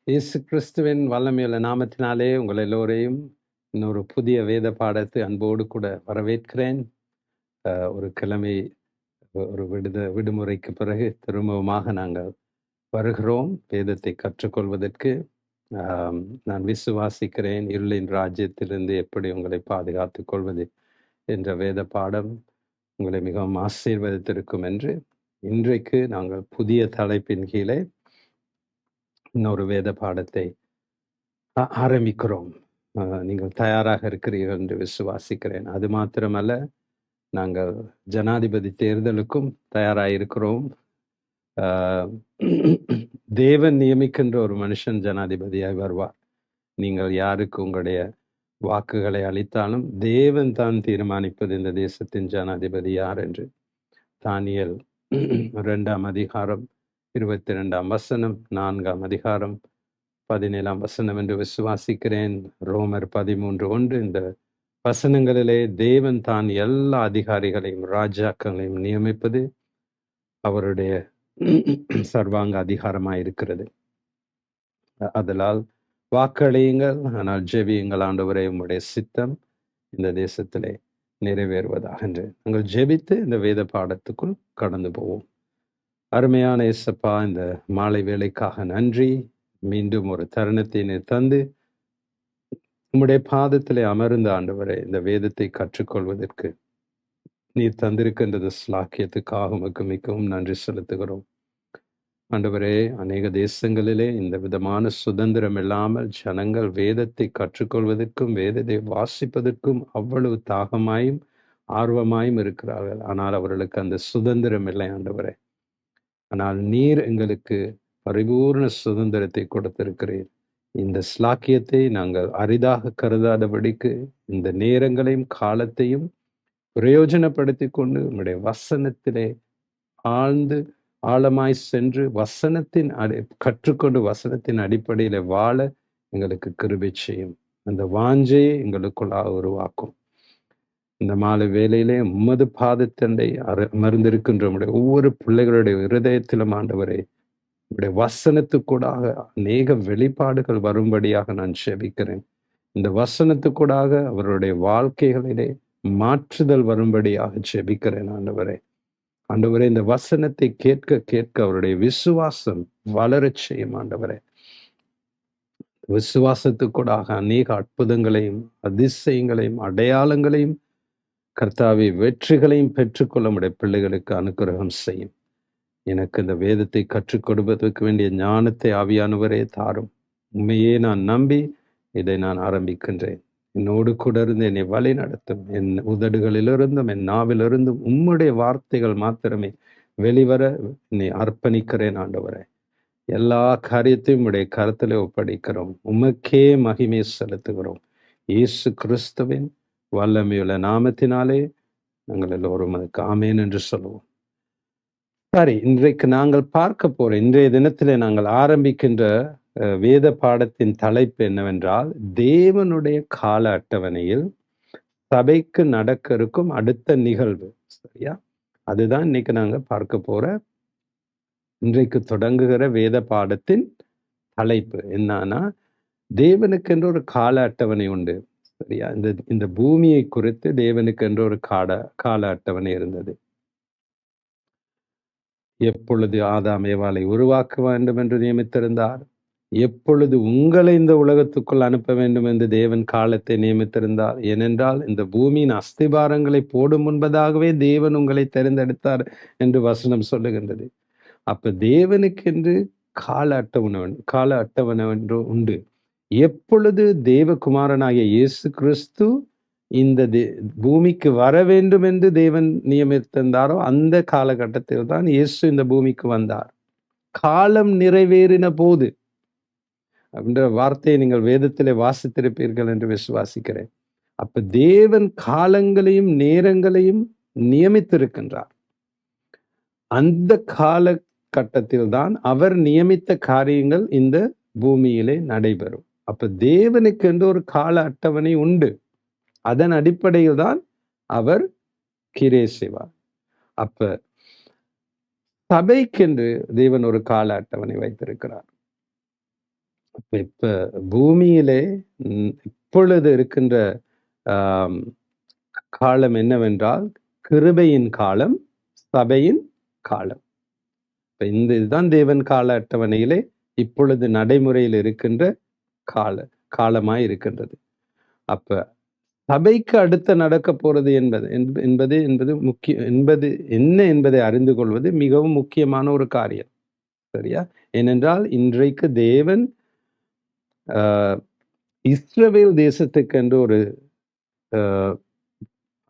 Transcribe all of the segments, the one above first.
இயேசு கிறிஸ்துவின் வல்லமையுள்ள நாமத்தினாலே உங்கள் எல்லோரையும் இன்னொரு புதிய வேத பாடத்தை அன்போடு கூட வரவேற்கிறேன். ஒரு கிழமை ஒரு விடுமுறைக்கு பிறகு திரும்பவுமாக நாங்கள் வருகிறோம் வேதத்தை கற்றுக்கொள்வதற்கு. ஆம், நான் விசுவாசிக்கிறேன் இருளின் ராஜ்யத்திலிருந்து எப்படி உங்களை பாதுகாத்துக் கொள்வது என்ற வேத பாடம் உங்களை மிகவும் ஆசீர்வதித்திருக்கும் என்று இன்றைக்கு நாங்கள் புதிய தலைப்பின் கீழே இன்னொரு வேத பாடத்தை ஆரம்பிக்கிறோம். நீங்கள் தயாராக இருக்கிறீர்கள் என்று விசுவாசிக்கிறேன். அது மாத்திரமல்ல, நாங்கள் ஜனாதிபதி தேர்தலுக்கும் தயாராயிருக்கிறோம். ஆ தேவன் நியமிக்கின்ற ஒரு மனுஷன் ஜனாதிபதியாய் வருவார். நீங்கள் யாருக்கு உங்களுடைய வாக்குகளை அளித்தாலும், தேவன் தான் தீர்மானிப்பது இந்த தேசத்தின் ஜனாதிபதி யார் என்று. தானியேல் 2ஆம் அதிகாரம் 22ஆம் வசனம், 4ஆம் அதிகாரம் 17ஆம் வசனம் என்று விசுவாசிக்கிறேன். ரோமர் 13:1. இந்த வசனங்களிலே தேவன் தான் எல்லா அதிகாரிகளையும் ராஜாக்களையும் நியமிப்பது அவருடைய சர்வாங்க அதிகாரமாயிருக்கிறது. அதனால் வாக்களியுங்கள், ஆனால் ஜெபியுங்கள், ஆண்டவரே உம்முடைய சித்தம் இந்த தேசத்திலே நிறைவேறுவதாக என்று நாங்கள் ஜெபித்து இந்த வேத பாடத்துக்குள் கடந்து போவோம். அருமையான இயேசப்பா, இந்த மாலை வேளைக்காக நன்றி. மீண்டும் ஒரு தருணத்தை நீர் தந்து உம்முடைய பாதத்திலே அமர்ந்த ஆண்டவரே இந்த வேதத்தை கற்றுக்கொள்வதற்கு நீர் தந்திருக்கின்றது ஸ்லாக்கியத்துக்காக உமக்கு மிகவும் நன்றி செலுத்துகிறோம். ஆண்டவரே, அநேக தேசங்களிலே இந்த விதமான சுதந்திரம் இல்லாமல் ஜனங்கள் வேதத்தை கற்றுக்கொள்வதற்கும் வேதத்தை வாசிப்பதற்கும் அவ்வளவு தாகமாயும் ஆர்வமாயும் இருக்கிறார்கள். ஆனால் அவர்களுக்கு அந்த சுதந்திரம் இல்லை ஆண்டவரே. ஆனால் நீர் எங்களுக்கு பரிபூர்ண சுதந்திரத்தை கொடுத்திருக்கிறீர். இந்த ஸ்லாக்கியத்தை நாங்கள் அரிதாக கருதாதபடிக்கு இந்த நேரங்களையும் காலத்தையும் பிரயோஜனப்படுத்தி கொண்டு உம்முடைய வசனத்திலே ஆழ்ந்து ஆழமாய் சென்று வசனத்தின் கற்றுக்கொண்டு வசனத்தின் அடிப்படையில வாழ எங்களுக்கு கிருபை செய்யும். அந்த வாஞ்சையை எங்களுக்குள்ளாக உருவாக்கும். இந்த மாலை வேளையிலே உமது பாதத்தண்டை அமர்ந்திருக்கின்ற உம்முடைய ஒவ்வொரு பிள்ளைகளுடைய இருதயத்திலும் ஆண்டவரே, உம்முடைய வசனத்துக்கூடாக அநேக வெளிப்பாடுகள் வரும்படியாக நான் செபிக்கிறேன். இந்த வசனத்துக்கூடாக அவருடைய வாழ்க்கைகளிலே மாற்றுதல் வரும்படியாக செபிக்கிறேன் ஆண்டவரே. ஆண்டவரே, இந்த வசனத்தை கேட்க கேட்க அவருடைய விசுவாசம் வளரச் செய்யும் ஆண்டவரே. விசுவாசத்துக்கூடாக அநேக அற்புதங்களையும் அதிசயங்களையும் அடையாளங்களையும் கர்த்தாவே வெற்றிகளையும் பெற்றுக்கொள்ள முடிய பிள்ளைகளுக்கு அனுக்கிரகம் செய்யும். எனக்கு இந்த வேதத்தை கற்றுக் கொடுப்பதற்கு வேண்டிய ஞானத்தை ஆவியானவரே தாரும். உண்மையே நான் நம்பி இதை நான் ஆரம்பிக்கின்றேன். என்னோடு கூட இருந்து என்னை வழி நடத்தும். என் உதடுகளிலிருந்தும் என் நாவிலிருந்தும் உம்முடைய வார்த்தைகள் மாத்திரமே வெளிவர என்னை அர்ப்பணிக்கிறேன் ஆண்டவரே. எல்லா காரியத்தையும் உடைய கருத்திலே ஒப்படைக்கிறோம். உமக்கே மகிமை செலுத்துகிறோம். இயேசு கிறிஸ்துவின் வல்லமையுள்ள நாமத்தினாலே நாங்கள் எல்லோரும் அதுக்கு ஆமேன் என்று சொல்லுவோம். சரி, இன்றைக்கு நாங்கள் பார்க்க போற இன்றைய தினத்திலே நாங்கள் ஆரம்பிக்கின்ற வேத பாடத்தின் தலைப்பு என்னவென்றால், தேவனுடைய கால அட்டவணையில் சபைக்கு நடக்க இருக்கும் அடுத்த நிகழ்வு. சரியா? அதுதான் இன்னைக்கு நாங்க பார்க்க போற இன்றைக்கு தொடங்குகிற வேத பாடத்தின் தலைப்பு என்னன்னா, தேவனுக்கென்று ஒரு கால அட்டவணை உண்டு. சரியா? இந்த பூமியை குறித்து தேவனுக்கென்று ஒரு கால அட்டவணை இருந்தது. எப்பொழுது ஆதாம் ஏவாளை உருவாக்க வேண்டும் என்று நியமித்திருந்தார், எப்பொழுது உங்களை இந்த உலகத்துக்குள் அனுப்ப வேண்டும் என்று தேவன் காலத்தை நியமித்திருந்தார். ஏனென்றால் இந்த பூமியின் அஸ்திபாரங்களை போடும் முன்பதாகவே தேவன் உங்களை தேர்ந்தெடுத்தார் என்று வசனம் சொல்லுகின்றது. அப்ப தேவனுக்கென்று கால அட்டவணை என்று உண்டு. எப்பொழுது தேவகுமாரனாகிய இயேசு கிறிஸ்து இந்த பூமிக்கு வர வேண்டும் என்று தேவன் நியமித்திருந்தாரோ அந்த காலகட்டத்தில் தான் இயேசு இந்த பூமிக்கு வந்தார். காலம் நிறைவேறின போது அப்படின்ற வார்த்தையை நீங்கள் வேதத்திலே வாசித்திருப்பீர்கள் என்று விசுவாசிக்கிறேன். அப்ப தேவன் காலங்களையும் நேரங்களையும் நியமித்திருக்கின்றார். அந்த காலகட்டத்தில் தான் அவர் நியமித்த காரியங்கள் இந்த பூமியிலே நடைபெறும். அப்ப தேவனுக்கு என்று ஒரு கால அட்டவணை உண்டு. அதன் அடிப்படையில் தான் அவர் கிரியை செய்வார். அப்ப சபைக்கென்று தேவன் ஒரு கால அட்டவணை வைத்திருக்கிறார். இப்ப பூமியிலே இப்பொழுது இருக்கின்ற ஆம், காலம் என்னவென்றால் கிருபையின் காலம், சபையின் காலம். இப்ப இதுதான் தேவன் கால அட்டவணையிலே இப்பொழுது நடைமுறையில் இருக்கின்ற காலமாய் இருக்கின்றது. அப்ப சபைக்கு அடுத்து நடக்க போறது என்பது என்ன என்பதை அறிந்து கொள்வது மிகவும் முக்கியமான ஒரு காரியம். சரியா? ஏனென்றால் இன்றைக்கு தேவன் இஸ்ரவேல் தேசத்துக்கென்று ஒரு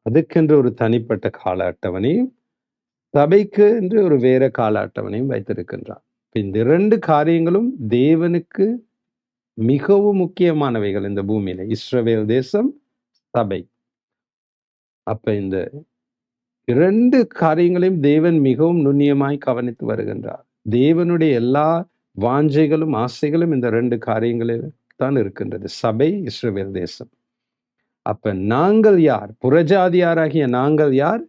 அதுக்கென்று ஒரு தனிப்பட்ட கால அட்டவணையும், சபைக்கு என்று ஒரு வேற கால அட்டவணையும் வைத்திருக்கின்றார். இந்த 2 காரியங்களும் தேவனுக்கு மிகவும் முக்கியமானவைகள் இந்த பூமியில. இஸ்ரவேல் தேசம், சபை. அப்ப இந்த 2 காரியங்களையும் தேவன் மிகவும் நுண்ணியமாய் கவனித்து வருகின்றார். தேவனுடைய எல்லா வாஞ்சைகளும் ஆசைகளும் இந்த 2 காரியங்களில் தான் இருக்கின்றது. சபை, இஸ்ரவேல் தேசம். அப்ப நாங்கள் யார்? புறஜாதியாராகிய நாங்கள் யார்?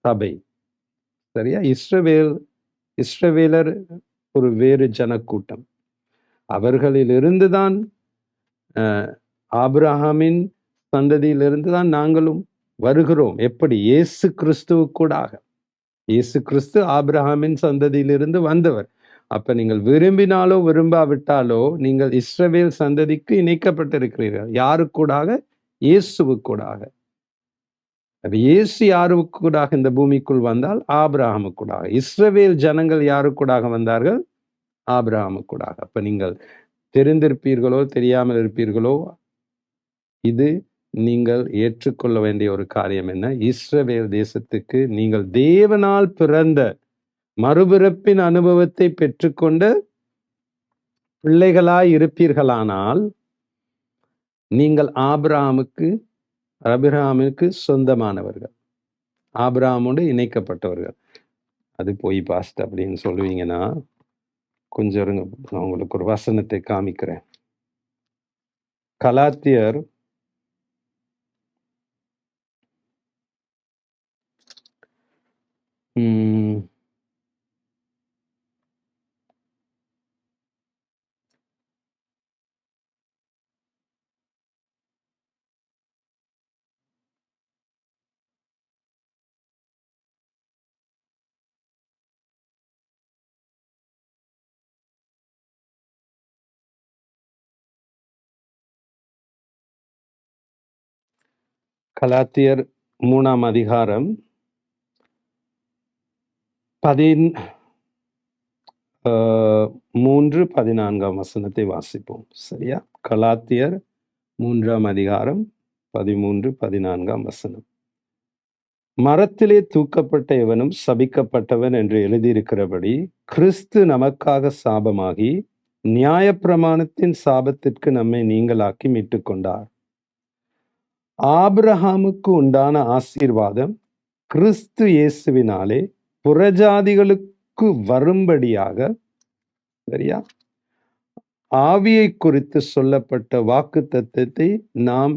சபை. சரியா? இஸ்ரவேலர் ஒரு வேறு ஜனக்கூட்டம். அவர்களிலிருந்து தான் ஆபிரகாமின் சந்ததியிலிருந்து தான் நாங்களும் வருகிறோம். எப்படி? இயேசு கிறிஸ்துவுக்கூடாக. இயேசு கிறிஸ்து ஆபிரகாமின் சந்ததியிலிருந்து வந்தவர். அப்ப நீங்கள் விரும்பினாலோ விரும்பாவிட்டாலோ நீங்கள் இஸ்ரவேல் சந்ததிக்கு இணைக்கப்பட்டிருக்கிறீர்கள். யாருக்கூடாக? இயேசுவுக்கூடாக. அப்ப இயேசு யாருக்கூடாக இந்த பூமிக்குள் வந்தால்? ஆபிரகாமுக்கூடாக. இஸ்ரவேல் ஜனங்கள் யாருக்கூடாக வந்தார்கள்? ஆபிரகாமுக்கூடாக. அப்ப நீங்கள் தெரிந்திருப்பீர்களோ தெரியாமல் இருப்பீர்களோ, இது நீங்கள் ஏற்றுக்கொள்ள வேண்டிய ஒரு காரியம் என்ன? இஸ்ரவேல் தேசத்துக்கு நீங்கள் தேவனால் பிறந்த மறுபிறப்பின் அனுபவத்தை பெற்றுக்கொண்ட பிள்ளைகளாய் இருப்பீர்களானால் நீங்கள் ஆபிரகாமுக்கு சொந்தமானவர்கள், ஆபிரகாமோடு இணைக்கப்பட்டவர்கள். அது போய் பாஸ்ட் அப்படின்னு சொல்லுவீங்கன்னா கொஞ்சம் இருங்க, நான் உங்களுக்கு ஒரு வசனத்தை காமிக்கிறேன். கலாத்தியர் 3 அதிகாரம் 13-14 வசனத்தை வாசிப்போம். சரியா? கலாத்தியர் 3 அதிகாரம் 13-14 வசனம். மரத்திலே தூக்கப்பட்ட எவனும் சபிக்கப்பட்டவன் என்று எழுதியிருக்கிறபடி கிறிஸ்து நமக்காக சாபமாகி நியாயப்பிரமாணத்தின் சாபத்திற்கு நம்மை நீங்களாக்கி மீட்டுக் கொண்டார். ஆபிரகாமுக்கு உண்டான ஆசீர்வாதம் கிறிஸ்து இயேசுவினாலே புறஜாதிகளுக்கு வரும்படியாக, சரியா, ஆவியை குறித்து சொல்லப்பட்ட வாக்கு தத்தத்தை நாம்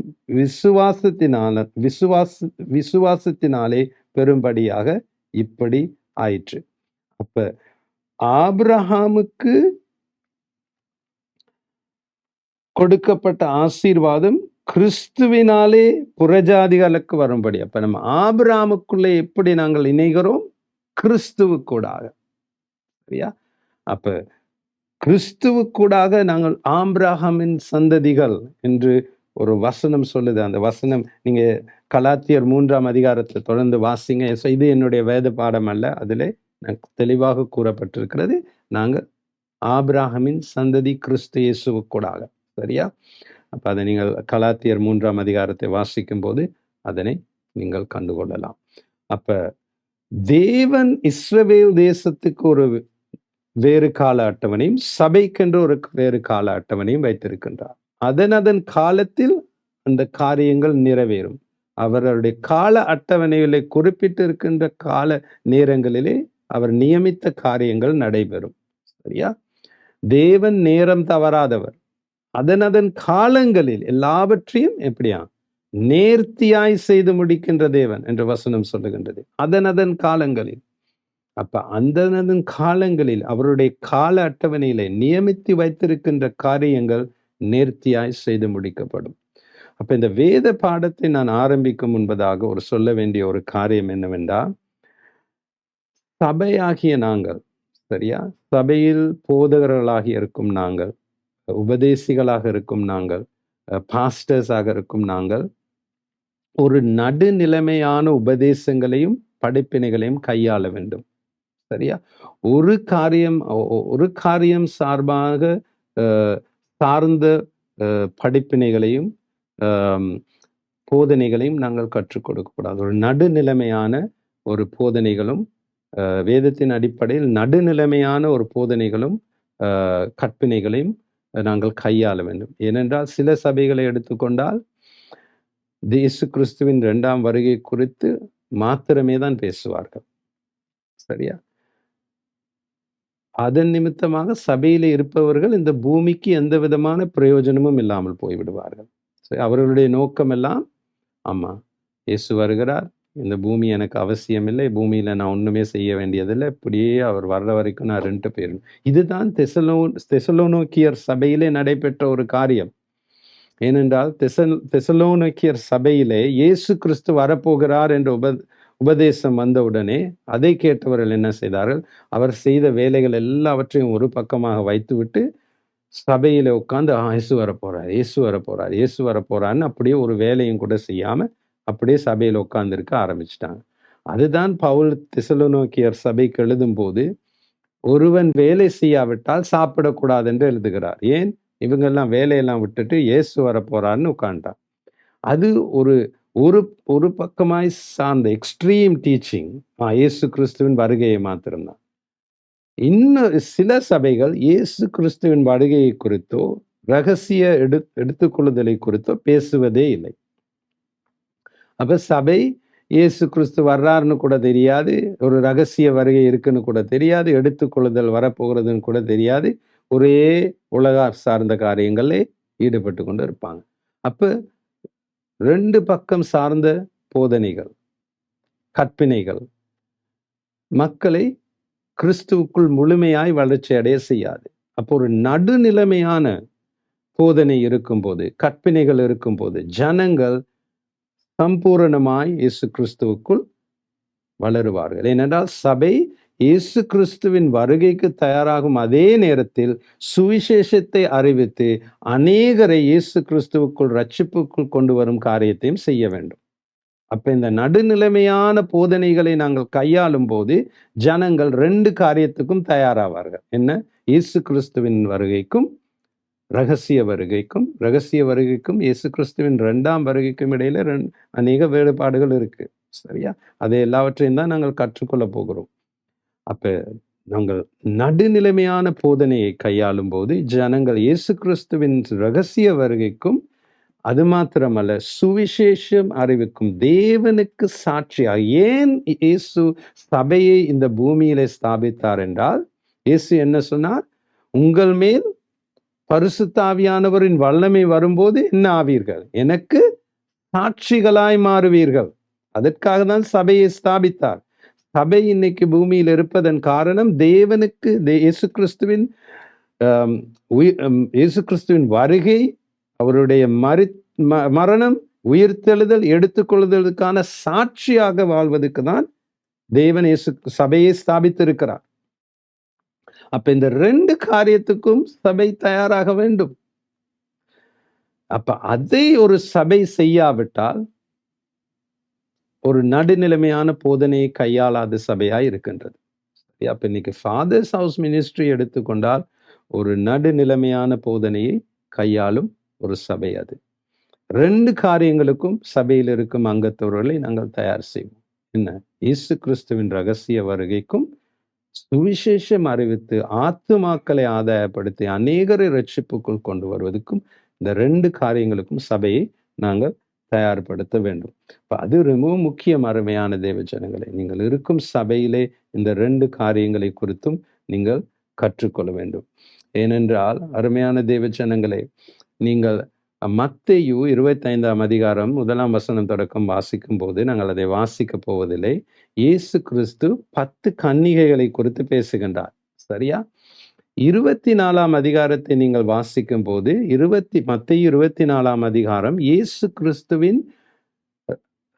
விசுவாசத்தினாலே பெரும்படியாக இப்படி ஆயிற்று. அப்ப ஆபிரகாமுக்கு கொடுக்கப்பட்ட ஆசீர்வாதம் கிறிஸ்துவினாலே புறஜாதிகளுக்கு வரும்படி. அப்ப நம்ம ஆபிரகாமுக்குள்ளே எப்படி நாங்கள் இணைகிறோம்? கிறிஸ்துவுக்கூடாக. சரியா? அப்ப கிறிஸ்துவுக்கூடாக நாங்கள் ஆபிரகாமின் சந்ததிகள் என்று ஒரு வசனம் சொல்லுது. அந்த வசனம் நீங்க கலாத்தியர் 3 அதிகாரத்தை தொடர்ந்து வாசிங்க. இது என்னுடைய வேத பாடம் அல்ல, அதிலே தெளிவாக கூறப்பட்டிருக்கிறது. நாங்கள் ஆபிரகாமின் சந்ததி கிறிஸ்து இயேசுவுக்கூடாக. சரியா? அப்ப அதை நீங்கள் கலாத்தியர் 3 அதிகாரத்தை வாசிக்கும் போது அதனை நீங்கள் கண்டுகொள்ளலாம். அப்ப தேவன் இஸ்ரவேல் தேசத்துக்கு ஒரு வேறு கால அட்டவணையும் சபைக்கென்று ஒரு வேறு கால அட்டவணையும் வைத்திருக்கின்றார். அதன் காலத்தில் அந்த காரியங்கள் நிறைவேறும். அவர்களுடைய கால அட்டவணைகளை குறிப்பிட்டு இருக்கின்ற கால நேரங்களிலே அவர் நியமித்த காரியங்கள் நடைபெறும். சரியா? தேவன் நேரம் தவறாதவர். அதன் காலங்களில் எல்லாவற்றையும் எப்படியா நேர்த்தியாய் செய்து முடிக்கின்ற தேவன் என்று வசனம் சொல்லுகின்றது. அதன் காலங்களில். அப்ப அந்தந்த காலங்களில் அவருடைய கால அட்டவணையிலே நியமித்து வைத்திருக்கின்ற காரியங்கள் நேர்த்தியாய் செய்து முடிக்கப்படும். அப்ப இந்த வேத பாடத்தை நான் ஆரம்பிக்கும் முன்பதாக ஒரு சொல்ல வேண்டிய ஒரு காரியம் என்னவென்றால், சபையாகிய நாங்கள், சரியா? சபையில் போதகர்களாக இருக்கும் நாங்கள், உபதேசிகளாக இருக்கும் நாங்கள், பாஸ்டர்ஸாக இருக்கும் நாங்கள், ஒரு நடுநிலைமையான உபதேசங்களையும் படிப்பினைகளையும் கையாள வேண்டும். சரியா? ஒரு காரியம் சார்பாக சார்ந்த படிப்பினைகளையும் போதனைகளையும் நாங்கள் கற்றுக் கொடுக்கக்கூடாது. ஒரு நடுநிலைமையான ஒரு போதனைகளும் வேதத்தின் அடிப்படையில் நடுநிலைமையான ஒரு போதனைகளும் கற்பினைகளையும் நாங்கள் கையாள வேண்டும். ஏனென்றால் சில சபைகளை எடுத்துக்கொண்டால் இயேசு கிறிஸ்துவின் 2ஆம் வருகை குறித்து மாத்திரமே தான் பேசுவார்கள். சரியா? அதன் நிமித்தமாக சபையிலே இருப்பவர்கள் இந்த பூமிக்கு எந்த விதமான பிரயோஜனமும் இல்லாமல் போய்விடுவார்கள். அவர்களுடைய நோக்கம் எல்லாம், ஆமா, இயேசு வருகிறார், இந்த பூமி எனக்கு அவசியம் இல்லை, பூமியில நான் ஒண்ணுமே செய்ய வேண்டியதில்லை, இப்படியே அவர் வர்ற வரைக்கும் நான் 2 பேரும். இதுதான் தெசலோனிக்கேயர் சபையிலே நடைபெற்ற ஒரு காரியம். ஏனென்றால் தெசலோனிக்கேயர் சபையிலே இயேசு கிறிஸ்து வரப்போகிறார் என்ற உபதேசம் வந்தவுடனே அதை கேட்டவர்கள் என்ன செய்தார்கள்? அவர் செய்த வேலைகள் எல்லாவற்றையும் ஒரு பக்கமாக வைத்துவிட்டு சபையில உட்கார்ந்து இயேசு வரப்போறார், இயேசு வரப்போறார், இயேசு வரப்போறார்ன்னு அப்படியே ஒரு வேலையும் கூட செய்யாம அப்படியே சபையில உட்கார்ந்திருக்க ஆரம்பிச்சிட்டாங்க. அதுதான் பவுல் தெசலோனிக்கேயர் சபைக்கு எழுதும் போது, ஒருவன் வேலை செய்யாவிட்டால் சாப்பிடக்கூடாது என்று எழுதுகிறார். ஏன்? இவங்கெல்லாம் வேலையெல்லாம் விட்டுட்டு இயேசு வரப்போறார்னு உட்கார்ந்தார். அது ஒரு ஒரு ஒரு பக்கமாய் சார்ந்த எக்ஸ்ட்ரீம் டீச்சிங் இயேசு கிறிஸ்துவின் வருகையை மாத்திரம்தான். இன்னும் சில சபைகள் இயேசு கிறிஸ்துவின் வருகையை குறித்தோ ரகசிய எடுத்துக்கொள்ளுதலை குறித்தோ பேசுவதே இல்லை. அப்ப சபை இயேசு கிறிஸ்து வர்றாருன்னு கூட தெரியாது, ஒரு ரகசிய வருகை இருக்குன்னு கூட தெரியாது, எடுத்துக்கொள்ளுதல் வரப்போகிறதுன்னு கூட தெரியாது, ஒரே உலக சார்ந்த காரியங்களே ஈடுபட்டு கொண்டு இருப்பாங்க. அப்ப 2 பக்கம் சார்ந்த போதனைகள், கற்பினைகள் மக்களை கிறிஸ்துவுக்குள் முழுமையாய் வளர்ச்சி அடைய செய்யாது. அப்போ ஒரு நடுநிலைமையான போதனை இருக்கும்போது, கற்பினைகள் இருக்கும்போது, ஜனங்கள் சம்பூரணமாய் இயேசு கிறிஸ்துவுக்குள் வளருவார்கள். ஏனென்றால் சபை இயேசு கிறிஸ்துவின் வருகைக்கு தயாராகும் அதே நேரத்தில் சுவிசேஷத்தை அறிவித்து அநேகரை இயேசு கிறிஸ்துவுக்குள் ரட்சிப்புக்குள் கொண்டு வரும் காரியத்தையும் செய்ய வேண்டும். அப்ப இந்த நடுநிலைமையான போதனைகளை நாங்கள் கையாளும் போது ஜனங்கள் 2 காரியத்துக்கும் தயாராவார்கள். என்ன? இயேசு கிறிஸ்துவின் வருகைக்கும் ரகசிய வருகைக்கும் இயேசு கிறிஸ்துவின் 2ஆம் வருகைக்கும் இடையில அநேக வேறுபாடுகள் இருக்கு. சரியா? அதை எல்லாவற்றையும் தான் நாங்கள் கற்றுக்கொள்ள போகிறோம். அப்ப நாங்கள் நடுநிலைமையான போதனையை கையாளும் போது ஜனங்கள் இயேசு கிறிஸ்துவின் ரகசிய வருகைக்கும், அது மாத்திரமல்ல சுவிசேஷம் அறிவிக்கும் தேவனுக்கு சாட்சியாக. ஏன் இயேசு சபையை இந்த பூமியிலே ஸ்தாபித்தார் என்றால், இயேசு என்ன சொன்னார்? உங்கள் மேல் பரிசுத்த ஆவியானவரின் வல்லமை வரும்போது என்ன ஆவீர்கள்? எனக்கு சாட்சிகளாய் மாறுவீர்கள். அதற்காக தான் சபையை ஸ்தாபித்தார். சபை இன்னைக்கு பூமியில் இருப்பதன் காரணம் தேவனுக்கு இயேசு கிறிஸ்துவின் வருகை, அவருடைய மரணம், உயிர்த்தெழுதல், எடுத்துக்கொள்ளுதலுக்கான சாட்சியாக வாழ்வதற்கு தான் தேவன் சபையை ஸ்தாபித்திருக்கிறார். அப்ப இந்த 2 காரியத்துக்கும் சபை தயாராக வேண்டும். அப்ப அதை ஒரு சபை செய்யாவிட்டால் ஒரு நடுநிலைமையான போதனையை கையாளாத சபையாய் இருக்கின்றது. அப்ப இன்னைக்கு ஃபாதர்ஸ் ஹவுஸ் மினிஸ்ட்ரி எடுத்துக்கொண்டால் ஒரு நடுநிலைமையான போதனையை கையாளும் ஒரு சபை அது. 2 காரியங்களுக்கும் சபையில் இருக்கும் அங்கத்தவர்களை நாங்கள் தயார் செய்வோம். என்ன? இயேசு கிறிஸ்துவின் ரகசிய வருகைக்கும் சுவிசேஷம் அறிவித்து ஆத்துமாக்களை ஆதாயப்படுத்தி அநேகரை ரட்சிப்புக்குள் கொண்டு வருவதற்கும் இந்த 2 காரியங்களுக்கும் சபையை நாங்கள் தயார்படுத்த வேண்டும். அது ரொம்ப முக்கியம். அருமையான தேவ ஜனங்களே, நீங்கள் இருக்கும் சபையிலே இந்த 2 காரியங்களை குறித்தும் நீங்கள் கற்றுக்கொள்ள வேண்டும். ஏனென்றால் அருமையான தேவ ஜனங்களே, நீங்கள் மத்தேயு 25ஆம் அதிகாரம் 1ஆம் வசனம் தொடக்கம் வாசிக்கும்போது, நாங்கள் அதை வாசிக்கப் போவதில்லை. இயேசு கிறிஸ்து 10 கன்னிகைகளை குறித்து பேசுகின்றார். சரியா? 24ஆம் அதிகாரத்தை நீங்கள் வாசிக்கும்போது, மத்தேயு 24ஆம் அதிகாரம் இயேசு கிறிஸ்துவின்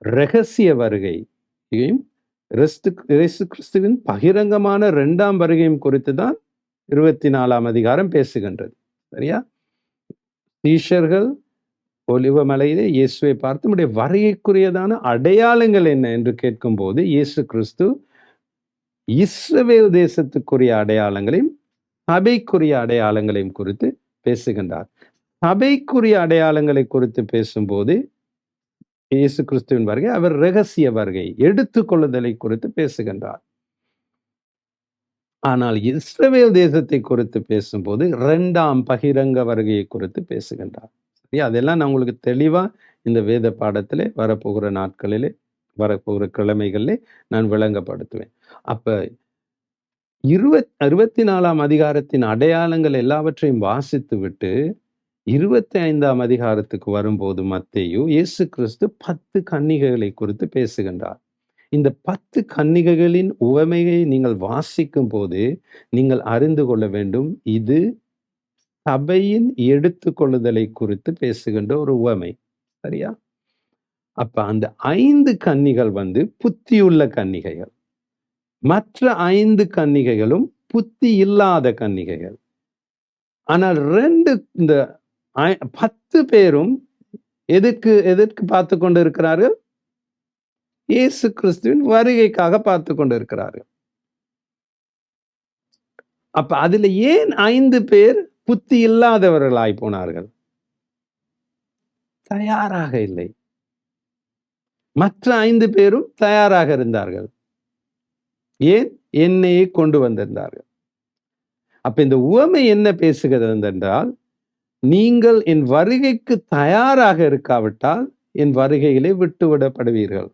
இரகசிய வருகையையும், இயேசு கிறிஸ்துவின் பகிரங்கமான 2ஆம் வருகையும் குறித்து தான் 24ஆம் அதிகாரம் பேசுகின்றது. சரியா? சீஷர்கள் ஒலிவ மலையிலே இயேசுவை பார்த்து உம்முடைய வருகைக்குரியதான அடையாளங்கள் என்ன என்று கேட்கும்போது, இயேசு கிறிஸ்து இஸ்ரவேல் தேசத்துக்குரிய அடையாளங்களையும், சபைக்குரிய அடையாளங்களையும் குறித்து பேசுகின்றார். சபைக்குரிய அடையாளங்களை குறித்து பேசும்போது, இயேசு கிறிஸ்துவின் வருகை, அவர் இரகசிய வருகை, எடுத்துக்கொள்ளுதலை குறித்து பேசுகின்றார். ஆனால் இஸ்ரவேல் தேசத்தை குறித்து பேசும்போது 2ஆம் பகிரங்க வருகையை குறித்து பேசுகின்றார். சரியா? அதெல்லாம் நான் உங்களுக்கு தெளிவா இந்த வேத பாடத்திலே வரப்போகிற நாட்களிலே, வரப்போகிற கிழமைகளிலே நான் விளங்கப்படுத்துவேன். அப்ப 24ஆம் அதிகாரத்தின் அடையாளங்கள் எல்லாவற்றையும் வாசித்து விட்டு 25ஆம் அதிகாரத்துக்கு வரும்போது மத்தேயு, இயேசு கிறிஸ்து 10 கன்னிகைகளை குறித்து பேசுகின்றார். இந்த 10 கன்னிகைகளின் உவமையை நீங்கள் வாசிக்கும் போது நீங்கள் அறிந்து கொள்ள வேண்டும், இது சபையின் எடுத்துக்கொள்ளுதலை குறித்து பேசுகின்ற ஒரு உவமை. சரியா? அப்ப அந்த 5 கன்னிகள் புத்தியுள்ள கன்னிகைகள். மற்ற 5 கன்னிகைகளும் புத்தி இல்லாத கன்னிகைகள். ஆனால் இந்த 10 பேரும் எதற்கு பார்த்து கொண்டு இருக்கிறார்கள்? இயேசு கிறிஸ்துவின் வருகைக்காக பார்த்து கொண்டு இருக்கிறார்கள். அப்ப அதுல ஏன் 5 பேர் புத்தி இல்லாதவர்களாய் போனார்கள்? தயாராக இல்லை. மற்ற 5 பேரும் தயாராக இருந்தார்கள். ஏன்? எண்ணெயை கொண்டு வந்திருந்தார்கள். அப்ப இந்த உவமை என்ன பேசுகிறது என்றால், நீங்கள் என் வருகைக்கு தயாராக இருக்காவிட்டால் என் வருகையிலே விட்டுவிடப்படுவீர்கள்.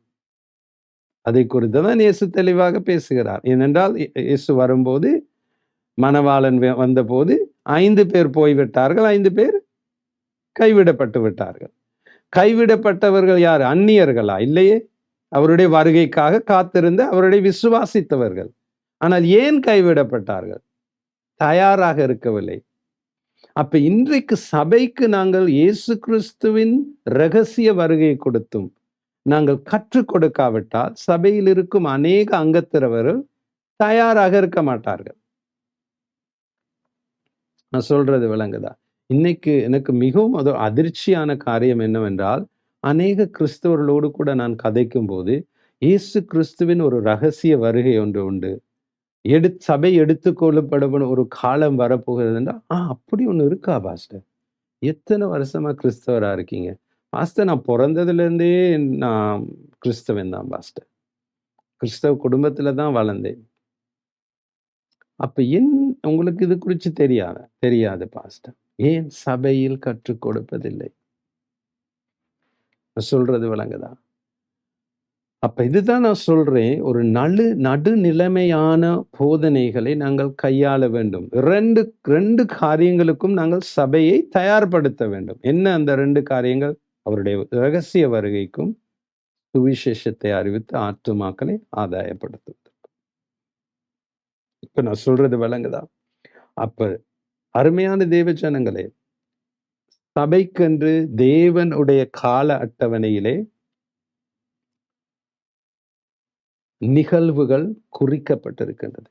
அதை குறித்து தான் இயேசு தெளிவாக பேசுகிறார். ஏனென்றால் இயேசு வரும்போது, மணவாளன் வந்தபோது 5 பேர் போய்விட்டார்கள், 5 பேர் கைவிடப்பட்டு விட்டார்கள். கைவிடப்பட்டவர்கள் யார்? அந்நியர்களா? இல்லையே. அவருடைய வருகைக்காக காத்திருந்த அவருடைய விசுவாசித்தவர்கள். ஆனால் ஏன் கைவிடப்பட்டார்கள்? தயாராக இருக்கவில்லை. அப்ப இன்றைக்கு சபைக்கு நாங்கள் இயேசு கிறிஸ்துவின் இரகசிய வருகை கொடுத்தும் நாங்கள் கற்றுக் கொடுக்காவிட்டால் சபையில் இருக்கும் அநேக அங்கத்தினர்கள் தயாராக இருக்க மாட்டார்கள். நான் சொல்றது விளங்குதா? இன்னைக்கு எனக்கு மிகவும் அதிர்ச்சியான காரியம் என்னவென்றால், அநேக கிறிஸ்தவர்களோடு கூட நான் கதைக்கும் போது, இயேசு கிறிஸ்துவின் ஒரு ரகசிய வருகை ஒன்று உண்டு. சபை எடுத்துக்கொள்ளப்படும் ஒரு காலம் வரப்போகிறது என்றால், அப்படி ஒண்ணு இருக்கா பாஸ்டர்? எத்தனை வருஷமா கிறிஸ்தவரா இருக்கீங்க? பாஸ்டர், நான் பிறந்ததுல இருந்தே நான் கிறிஸ்தவன் தான் பாஸ்டர். கிறிஸ்தவ குடும்பத்துல தான் வளர்ந்தேன். அப்ப உங்களுக்கு இது குறித்து தெரியாது பாஸ்டர். ஏன் சபையில் கற்றுக் கொடுப்பதில்லை? சொல்றது விளங்குதா? அப்ப இதுதான் நான் சொல்றேன், ஒரு நடுநிலைமையான போதனைகளை நாங்கள் கையாள வேண்டும். ரெண்டு காரியங்களுக்கும் நாங்கள் சபையை தயார்படுத்த வேண்டும். என்ன அந்த 2 காரியங்கள்? அவருடைய இரகசிய வருகைக்கும் சுவிசேஷத்தை அறிவித்து ஆத்துமாக்களை ஆதாயப்படுத்துவது. இப்ப நான் சொல்றது விளங்குதா? அப்ப அருமையான தேவ ஜனங்களே, சபைக்கென்று தேவனுடைய கால அட்டவணையிலே நிகழ்வுகள் குறிக்கப்பட்டிருக்கின்றது.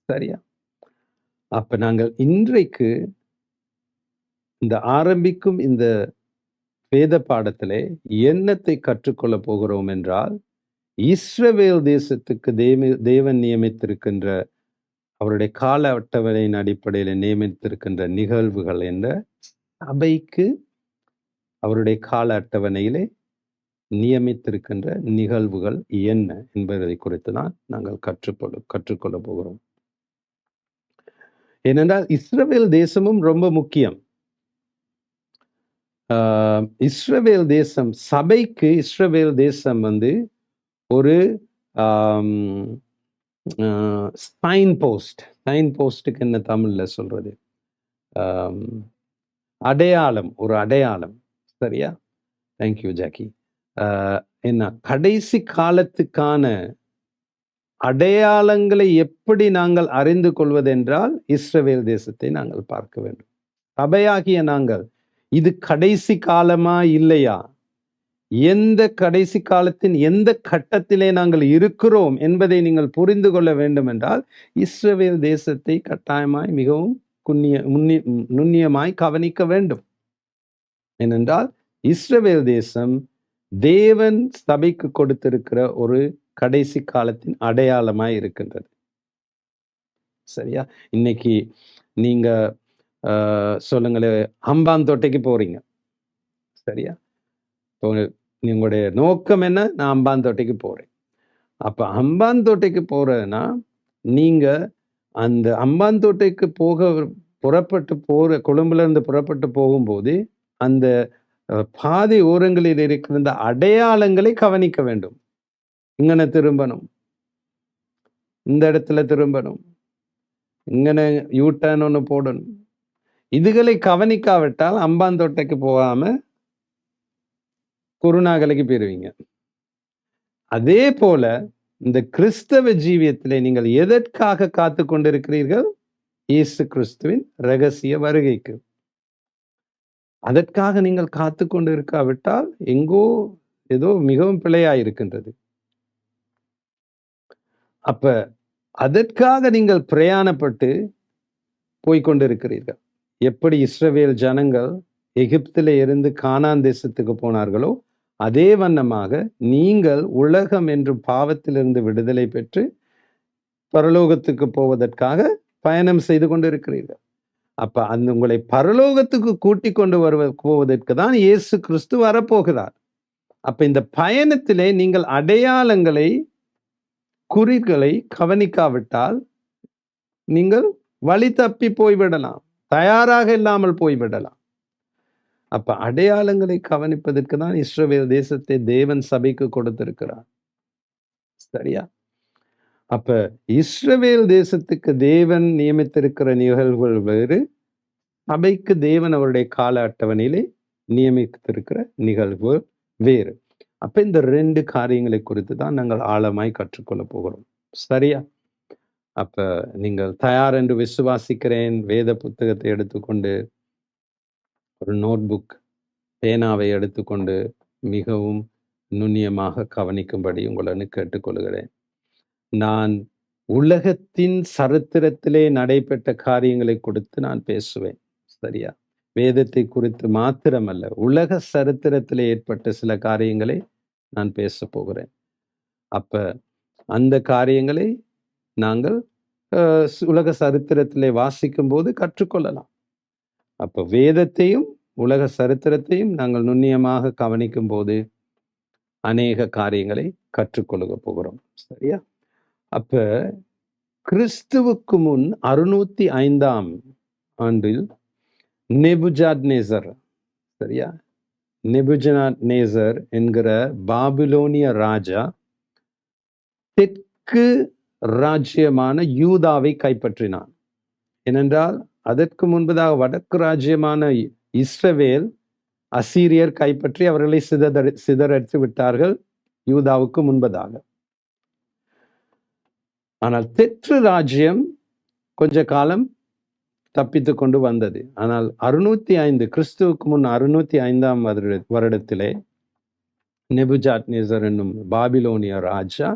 சரியா? அப்ப நாங்கள் இன்றைக்கு இந்த ஆரம்பிக்கும் இந்த வேத பாடத்திலே என்னத்தை கற்றுக்கொள்ள போகிறோம் என்றால், இஸ்ரவேல் தேசத்துக்கு தேவன் நியமித்திருக்கின்ற அவருடைய கால அட்டவணையின் அடிப்படையில் நியமித்திருக்கின்ற நிகழ்வுகள் என்ற சபைக்கு அவருடைய கால அட்டவணையிலே நியமித்திருக்கின்ற நிகழ்வுகள் என்ன என்பதை குறித்து தான் நாங்கள் கற்றுக்கொள்ள போகிறோம். ஏனென்றால் இஸ்ரவேல் தேசமும் ரொம்ப முக்கியம். இஸ்ரவேல் தேசம், சபைக்கு இஸ்ரவேல் தேசம் ஒரு சைன் போஸ்டுக்கு என்ன தமிழ்ல சொல்றது? அடையாளம், ஒரு அடையாளம். சரியா? Thank you Jackie. என்ன கடைசி காலத்துக்கான அடையாளங்களை எப்படி நாங்கள் அறிந்து கொள்வதென்றால், இஸ்ரவேல் தேசத்தை நாங்கள் பார்க்க வேண்டும். சபையாகிய நாங்கள் இது கடைசி காலமா இல்லையா, எந்த கடைசி காலத்தின் எந்த கட்டத்திலே நாங்கள் இருக்கிறோம் என்பதை நீங்கள் புரிந்து கொள்ள வேண்டும் என்றால், இஸ்ரவேல் தேசத்தை கட்டாயமாய் மிகவும் நுண்ணியமாய் கவனிக்க வேண்டும். ஏனென்றால் இஸ்ரவேல் தேசம் தேவன் சபைக்கு கொடுத்திருக்கிற ஒரு கடைசி காலத்தின் அடையாளமாய் இருக்கின்றது. சரியா? இன்னைக்கு நீங்க சொல்லுங்களேன், அம்பாந்தோட்டைக்கு போறீங்க. சரியா? உங்களுடைய நோக்கம் என்ன? நான் அம்பாந்தோட்டைக்கு போறேன். அப்ப அம்பாந்தோட்டைக்கு போறதுன்னா, நீங்க அந்த அம்பாந்தோட்டைக்கு புறப்பட்டு கொழும்புல இருந்து புறப்பட்டு போகும்போது அந்த பாதை ஓரங்களில் இருக்கிற இந்த அடையாளங்களை கவனிக்க வேண்டும். இங்கன திரும்பணும், இந்த இடத்துல திரும்பணும், இங்கன யூட்டர்ன் ஒன்று போடணும். இதுகளை கவனிக்காவிட்டால் அம்பாந்தோட்டைக்கு போகாம குருநாகலைக்கு போயிருவீங்க. அதே போல இந்த கிறிஸ்தவ ஜீவியத்திலே நீங்கள் எதற்காக காத்து கொண்டிருக்கிறீர்கள்? இயேசு கிறிஸ்துவின் ரகசிய வருகைக்கு. அதற்காக நீங்கள் காத்து கொண்டு இருக்காவிட்டால் எங்கோ ஏதோ மிகவும் பிழையாயிருக்கின்றது. அப்ப அதற்காக நீங்கள் பிரயாணப்பட்டு போய்கொண்டிருக்கிறீர்கள். எப்படி இஸ்ரவேல் ஜனங்கள் எகிப்திலே இருந்து கானான் தேசத்துக்கு போனார்களோ அதே வண்ணமாக நீங்கள் உலகம் என்று பாவத்திலிருந்து விடுதலை பெற்று பரலோகத்துக்கு போவதற்காக பயணம் செய்து கொண்டிருக்கிறீர்கள். அப்ப அந்த உங்களை பரலோகத்துக்கு கூட்டிக் கொண்டு போவதற்கு தான் இயேசு கிறிஸ்து வரப்போகிறார். அப்ப இந்த பயணத்திலே நீங்கள் அடையாளங்களை, குறிகளை கவனிக்காவிட்டால் நீங்கள் வழி தப்பி போய்விடலாம், தயாராக இல்லாமல் போய்விடலாம். அப்ப அடையாளங்களை கவனிப்பதற்கு தான் இஸ்ரவேல் தேசத்தை தேவன் சபைக்கு கொடுத்திருக்கிறார். சரியா? அப்ப இஸ்ரவேல் தேசத்துக்கு தேவன் நியமித்திருக்கிற நிகழ்வுகள் வேறு, சபைக்கு தேவன் அவருடைய கால அட்டவணையிலே நியமித்திருக்கிற நிகழ்வு வேறு. அப்ப இந்த 2 காரியங்களை குறித்து தான் நாங்கள் ஆழமாய் கற்றுக்கொள்ள போகிறோம். சரியா? அப்ப நீங்கள் தயார் என்று விசுவாசிக்கிறேன். வேத புத்தகத்தை எடுத்துக்கொண்டு, ஒரு நோட் புக், பேனாவை எடுத்துக்கொண்டு மிகவும் நுண்ணியமாக கவனிக்கும்படி உங்களை கேட்டுக்கொள்கிறேன். நான் உலகத்தின் சரித்திரத்திலே நடைபெற்ற காரியங்களை கொடுத்து நான் பேசுவேன். சரியா? வேதத்தை குறித்து மாத்திரமல்ல, உலக சரித்திரத்திலே ஏற்பட்ட சில காரியங்களை நான் பேச போகிறேன். அப்ப அந்த காரியங்களை நாங்கள் உலக சரித்திரத்திலே வாசிக்கும் போது கற்றுக்கொள்ளலாம். அப்ப வேதத்தையும் உலக சரித்திரத்தையும் நாங்கள் நுண்ணியமாக கவனிக்கும் போது அநேக காரியங்களை கற்றுக்கொள்ள போகிறோம். சரியா? அப்ப கிறிஸ்துவுக்கு முன் 605ஆம் ஆண்டில் நெபுஜாத்நேசர், சரியா, நெபுஜாத்நேசர் என்கிற பாபிலோனிய ராஜா தெற்கு ராஜ்யமான யூதாவை கைப்பற்றினான். ஏனென்றால் அதற்கு முன்பதாக வடக்கு ராஜ்யமான இஸ்ரவேல் அசீரியர் கைப்பற்றி அவர்களை சிதறடித்து விட்டார்கள் யூதாவுக்கு முன்பதாக. ஆனால் தெற்கு ராஜ்யம் கொஞ்ச காலம் தப்பித்து கொண்டு வந்தது. ஆனால் 605 கிறிஸ்துவுக்கு முன் 605ஆம் வருடத்திலே நெபுஜாத்நேசர் என்னும் பாபிலோனிய ராஜா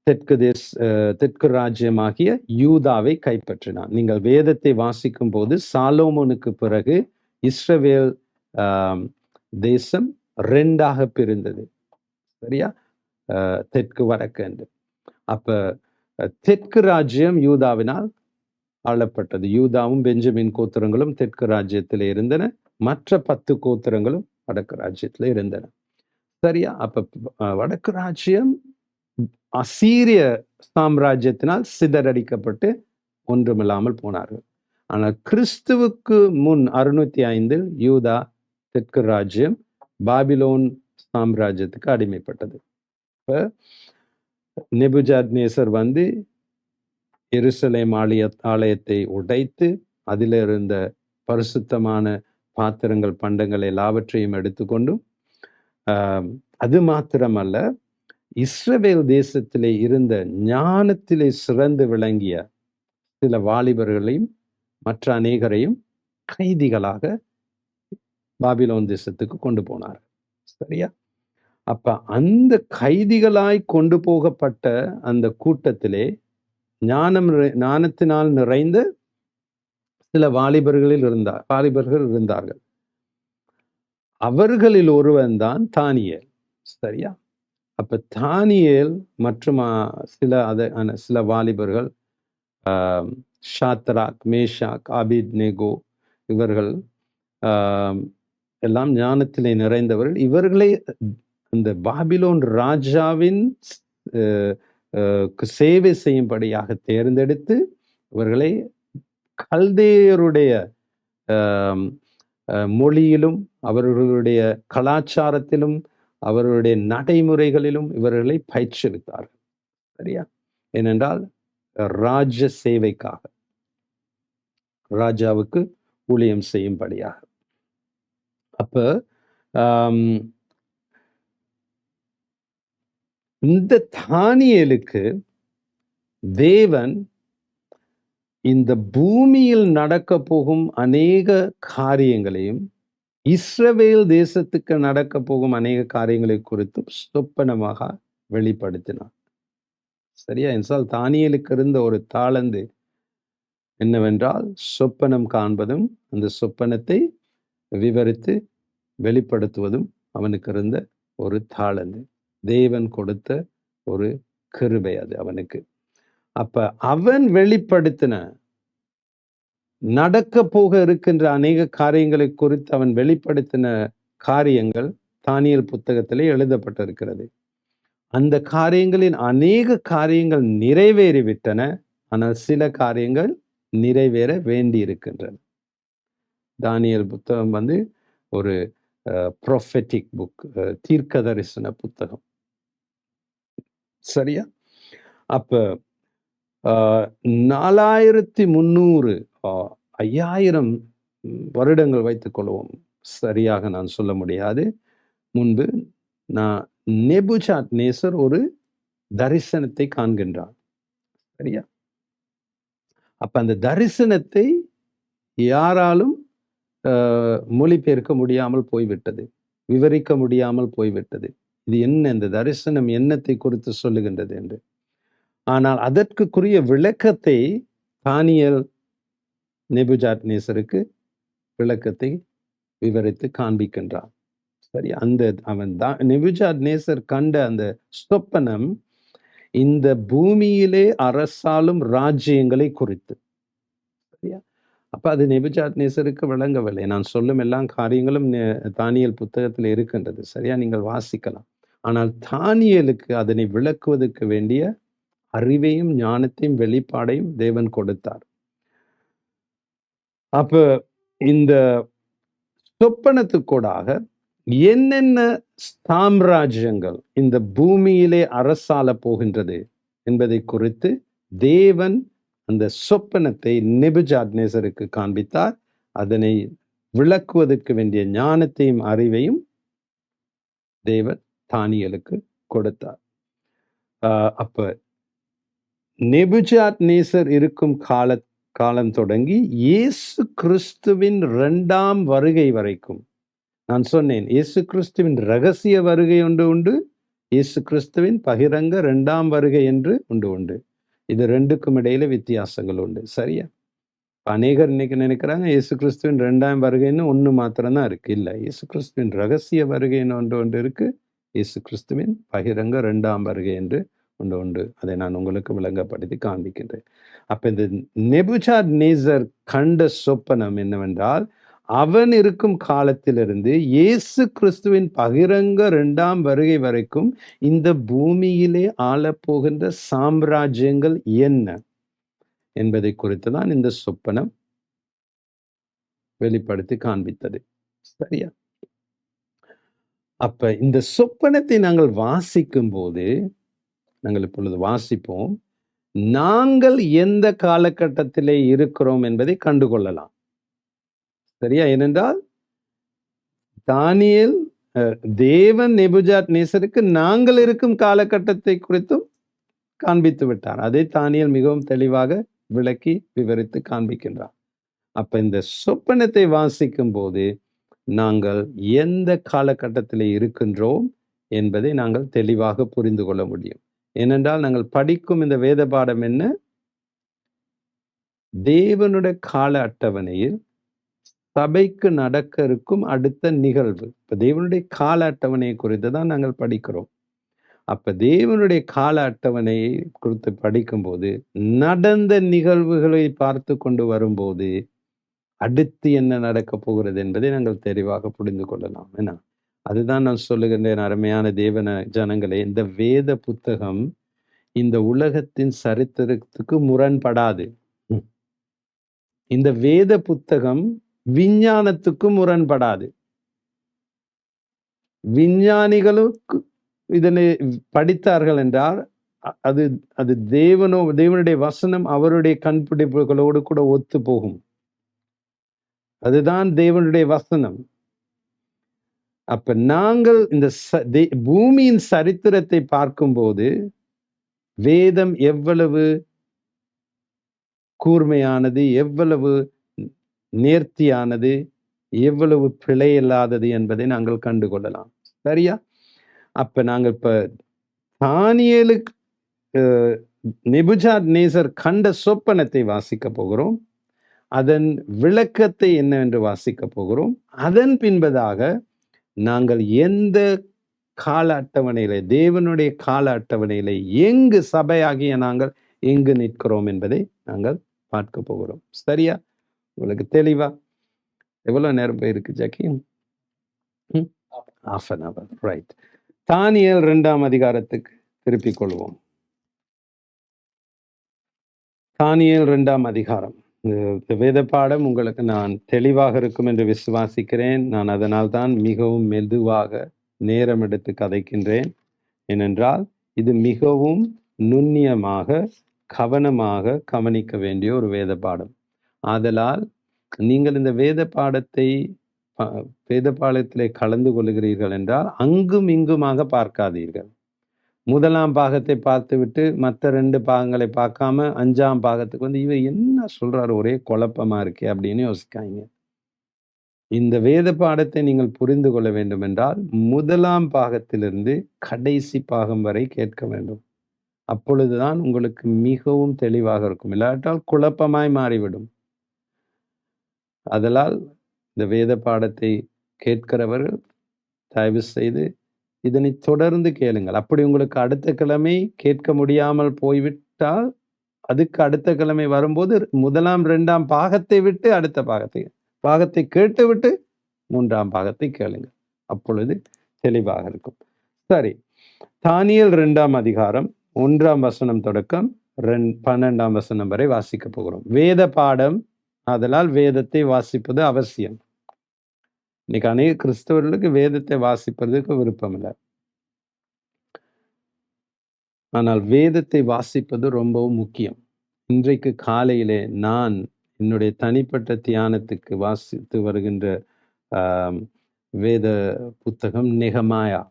தெற்கு ராஜ்யமாகிய யூதாவை கைப்பற்றினான். நீங்கள் வேதத்தை வாசிக்கும் போது சாலோமோனுக்கு பிறகு இஸ்ரவேல் தேசம் 2ஆக பிரிந்தது. சரியா? தெற்கு வடக்கு என்று. அப்ப தெற்கு ராஜ்யம் யூதாவினால் ஆளப்பட்டது. யூதாவும் பெஞ்சமின் கோத்திரங்களும் தெற்கு ராஜ்யத்தில் இருந்தன, மற்ற 10 கோத்திரங்களும் வடக்கு ராஜ்யத்தில் இருந்தன. சரியா? அப்ப வடக்கு ராஜ்யம் அசீரிய சாம்ராஜ்யத்தினால் சிதறடிக்கப்பட்டு ஒன்றுமில்லாமல் போனார்கள். ஆனால் கிறிஸ்துவுக்கு முன் 605 யூதா தெற்கு ராஜ்யம் பாபிலோன் சாம்ராஜ்யத்துக்கு அடிமைப்பட்டது. இப்ப நெபுஜாத்நேசர் வந்து எருசலேம் ஆலயத்தை உடைத்து அதில் இருந்த பரிசுத்தமான பாத்திரங்கள், பண்டங்கள் எல்லாவற்றையும் எடுத்துக்கொண்டும், அது மாத்திரமல்ல, இஸ்ரவேல் தேசத்திலே இருந்த ஞானத்திலே சிறந்து விளங்கிய சில வாலிபர்களையும் மற்ற அநேகரையும் கைதிகளாக பாபிலோன் தேசத்துக்கு கொண்டு போனார். சரியா? அப்ப அந்த கைதிகளாய் கொண்டு போகப்பட்ட அந்த கூட்டத்திலே ஞானத்தினால் நிறைந்த சில வாலிபர்கள் இருந்தார்கள். அவர்களில் ஒருவன் தான் தானியேல். சரியா? அப்ப தானியேல் மற்றும் சில வாலிபர்கள், ஷாத்ராக், மேஷாக், ஆபேத்நேகோ, இவர்கள் எல்லாம் ஞானத்திலே நிறைந்தவர்கள். இவர்களை அந்த பாபிலோன் ராஜாவின் சேவை செய்யும்படியாக தேர்ந்தெடுத்து இவர்களை கல்தேயருடைய மொழியிலும் அவர்களுடைய கலாச்சாரத்திலும் அவர்களுடைய நடைமுறைகளிலும் இவர்களை பயிற்றுவித்தார்கள். சரியா? ஏனென்றால் ராஜ சேவைக்காக, ராஜாவுக்கு ஊழியம் செய்யும்படியாக. அப்ப இந்த தானியேலுக்கு தேவன் இந்த பூமியில் நடக்க போகும் அநேக காரியங்களையும், இஸ்ரவேல் தேசத்துக்கு நடக்க போகும் அநேக காரியங்களை குறித்து சொப்பனமாக வெளிப்படுத்தினார். சரியா? என்றால் தானியேலுக்கு இருந்த ஒரு தாளந்து என்னவென்றால் சொப்பனம் காண்பதும் அந்த சொப்பனத்தை விவரித்து வெளிப்படுத்துவதும் அவனுக்கு இருந்த ஒரு தாளந்து. தேவன் கொடுத்த ஒரு கிருபை அது அவனுக்கு. அப்ப அவன் வெளிப்படுத்தின நடக்க போக இருக்கின்ற அநேக காரியங்களை குறித்து அவன் வெளிப்படுத்தின காரியங்கள் தானியேல் புத்தகத்திலே எழுதப்பட்டிருக்கிறது. அந்த காரியங்களின் அநேக காரியங்கள் நிறைவேறிவிட்டன. ஆனால் சில காரியங்கள் நிறைவேற வேண்டி இருக்கின்றன. தானியேல் புத்தகம் ஒரு ப்ரொஃபெட்டிக் புக், தீர்க்க தரிசன புத்தகம். சரியா? அப்ப 4300 5000 வருடங்கள் வைத்துக் கொள்வோம், சரியாக நான் சொல்ல முடியாது, முன்பு நேபுகாத்நேசர் ஒரு தரிசனத்தை காண்கின்றார். சரியா? அப்ப அந்த தரிசனத்தை யாராலும் மொழிபெயர்க்க முடியாமல் போய்விட்டது, விவரிக்க முடியாமல் போய்விட்டது. இது என்ன, இந்த தரிசனம் என்னத்தை குறித்து சொல்லுகின்றது என்று. ஆனால் அதற்குரிய விளக்கத்தை தானியேல் நேபுகாத்நேசருக்கு விளக்கத்தை விவரித்து காண்பிக்கின்றார். சரி, அவன் நேபுகாத்நேசர் கண்ட அந்த சொப்பனம் இந்த பூமியிலே அரசாலும் ராஜ்யங்களை குறித்து. சரியா? அப்ப அது நேபுகாத்நேசருக்கு விளங்கவில்லை. நான் சொல்லும் எல்லா காரியங்களும் தானியேல் புத்தகத்தில் இருக்கின்றது. சரியா? நீங்கள் வாசிக்கலாம். ஆனால் தானியேலுக்கு அதனை விளக்குவதற்கு வேண்டிய அறிவையும் ஞானத்தையும் வெளிப்பாடையும் தேவன் கொடுத்தார். அப்ப இந்த சொப்பனத்துக்கூடாக என்னென்ன சாம்ராஜ்யங்கள் இந்த பூமியிலே அரசால போகின்றது என்பதை குறித்து தேவன் அந்த சொப்பனத்தை நேபுகாத்நேசருக்கு காண்பித்தார். அதனை விளக்குவதற்கு வேண்டிய ஞானத்தையும் அறிவையும் தேவன் தானியேலுக்கு கொடுத்தார். அப்ப நேபுகாத்நேசர் இருக்கும் காலம் தொடங்கி இயேசு கிறிஸ்துவின் 2ஆம் வருகை வரைக்கும், நான் சொன்னேன், இயேசு கிறிஸ்துவின் ரகசிய வருகை உண்டு, இயேசு கிறிஸ்துவின் பகிரங்க 2ஆம் வருகை என்று உண்டு. இது ரெண்டுக்கும் இடையில வித்தியாசங்கள் உண்டு. சரியா? அநேகர் இன்னைக்கு நினைக்கிறாங்க இயேசு கிறிஸ்துவின் 2ஆம் வருகைன்னு ஒன்று மாத்திரம்தான் இருக்கு. இல்லை, இயேசு கிறிஸ்துவின் ரகசிய வருகைன்னு ஒன்று இருக்கு, இயேசு கிறிஸ்துவின் பகிரங்க 2ஆம் வருகை என்று உண்டு. அதை நான் உங்களுக்கு விளங்கப்படுத்தி காண்பிக்கின்றேன். அப்ப இந்த நேபுகாத்நேசர் கண்ட சொப்பனம் என்னவென்றால், அவன் இருக்கும் காலத்திலிருந்து இயேசு கிறிஸ்துவின் பகிரங்க 2ஆம் வருகை வரைக்கும் இந்த பூமியிலே ஆளப்போகின்ற சாம்ராஜ்யங்கள் என்ன என்பதை குறித்து தான் இந்த சொப்பனம் வெளிப்படுத்தி காண்பித்தது. சரியா? அப்ப இந்த சொப்பனத்தை நாங்கள் வாசிக்கும் போது, நாங்கள் இப்பொழுது வாசிப்போம், நாங்கள் எந்த காலகட்டத்திலே இருக்கிறோம் என்பதை கண்டுகொள்ளலாம். சரியா? ஏனென்றால் தானியேல் தேவன் நேபுஜாத் நேசருக்கு நாங்கள் இருக்கும் காலகட்டத்தை குறித்தும் காண்பித்து விட்டார். அதை தானியேல் மிகவும் தெளிவாக விளக்கி விவரித்து காண்பிக்கின்றார். அப்ப இந்த சொப்பனத்தை வாசிக்கும் போது நாங்கள் எந்த காலகட்டத்தில் இருக்கின்றோம் என்பதை நாங்கள் தெளிவாக புரிந்து கொள்ள முடியும். ஏனென்றால் நாங்கள் படிக்கும் இந்த வேத பாடம் என்ன? தேவனுடைய கால அட்டவணையில் சபைக்கு நடக்க இருக்கும் அடுத்த நிகழ்வு. இப்ப தேவனுடைய கால அட்டவணையை குறித்து தான் நாங்கள் படிக்கிறோம். அப்ப தேவனுடைய கால அட்டவணையை குறித்து படிக்கும்போது நடந்த நிகழ்வுகளை பார்த்து கொண்டு வரும்போது அடுத்து என்ன நடக்க போகிறது என்பதை நாங்கள் தெளிவாக புரிந்து கொள்ளலாம். ஏன்னா அதுதான் நான் சொல்லுகின்றேன், அருமையான தேவன ஜனங்களே, இந்த வேத புத்தகம் இந்த உலகத்தின் சரித்திரத்துக்கு முரண்படாது. இந்த வேத புத்தகம் விஞ்ஞானத்துக்கு முரண்படாது. விஞ்ஞானிகளுக்கு இதனை படித்தார்கள் என்றால் அது அது தேவனுடைய வசனம் அவருடைய கண்டுபிடிப்புகளோடு கூட ஒத்து போகும். அதுதான் தேவனுடைய வசனம். அப்ப நாங்கள் இந்த பூமியின் சரித்திரத்தை பார்க்கும்போது வேதம் எவ்வளவு கூர்மையானது, எவ்வளவு நேர்த்தியானது, எவ்வளவு பிழை இல்லாதது என்பதை நாங்கள் கண்டுகொள்ளலாம். சரியா? அப்ப நாங்கள் இப்ப தானியேலுக்கு நேபுகாத்நேசர் கண்ட சொப்பனத்தை வாசிக்க போகிறோம். அதன் விளக்கத்தை என்னவென்று வாசிக்க போகிறோம். அதன் பின்பதாக நாங்கள் எந்த கால அட்டவணையில, தேவனுடைய கால அட்டவணையில எங்கு சபையாகிய நாங்கள் எங்கு நிற்கிறோம் என்பதை நாங்கள் பார்க்க போகிறோம். சரியா? உங்களுக்கு தெளிவா? எவ்வளவு நேரம் போயிருக்கு Jackie? half an hour. Right. தானியேல் 2ஆம் அதிகாரத்துக்கு திருப்பிக் கொள்வோம். தானியேல் 2ஆம் அதிகாரம். இந்த வேத பாடம் உங்களுக்கு நான் தெளிவாக இருக்கும் என்று விசுவாசிக்கிறேன். நான் அதனால் தான் மிகவும் மெதுவாக நேரம் எடுத்து கதைக்கின்றேன். ஏனென்றால் இது மிகவும் நுண்ணியமாக கவனமாக கவனிக்க வேண்டிய ஒரு வேத பாடம். ஆதலால் நீங்கள் இந்த வேத பாடத்திலே கலந்து கொள்கிறீர்கள் என்றால் அங்கும் இங்குமாக பார்க்காதீர்கள். முதலாம் பாகத்தை பார்த்துவிட்டு மற்ற 2 பாகங்களை பார்க்காம 5ஆம் பாகத்துக்கு வந்து இவர் என்ன சொல்றாரு, ஒரே குழப்பமா இருக்கே அப்படின்னு யோசிக்காங்க. இந்த வேத பாடத்தை நீங்கள் புரிந்து கொள்ள வேண்டும் என்றால் முதலாம் பாகத்திலிருந்து கடைசி பாகம் வரை கேட்க வேண்டும். அப்பொழுதுதான் உங்களுக்கு மிகவும் தெளிவாக இருக்கும். இல்லாவிட்டால் குழப்பமாய் மாறிவிடும். அதனால் இந்த வேத பாடத்தை கேட்கிறவர்கள் தயவு செய்து இதனை தொடர்ந்து கேளுங்கள். அப்படி உங்களுக்கு அடுத்த கிழமை கேட்க முடியாமல் போய்விட்டால் அதுக்கு அடுத்த கிழமை வரும்போது முதலாம் 2ஆம் பாகத்தை விட்டு அடுத்த பாகத்தை கேட்டு விட்டு 3ஆம் பாகத்தை கேளுங்கள். அப்பொழுது தெளிவாக இருக்கும். சரி, தானியேல் 2ஆம் அதிகாரம் 1ஆம் வசனம் தொடக்கம் 12ஆம் வசனம் வரை வாசிக்க போகிறோம். வேத பாடம், அதனால் வேதத்தை வாசிப்பது அவசியம். இன்னைக்கு அநேக கிறிஸ்தவர்களுக்கு வேதத்தை வாசிப்பதற்கு விருப்பம் இல்லை. ஆனால் வேதத்தை வாசிப்பது ரொம்பவும் முக்கியம். இன்றைக்கு காலையிலே நான் என்னுடைய தனிப்பட்ட தியானத்துக்கு வாசித்து வருகின்ற வேத புத்தகம் நெகமாயா.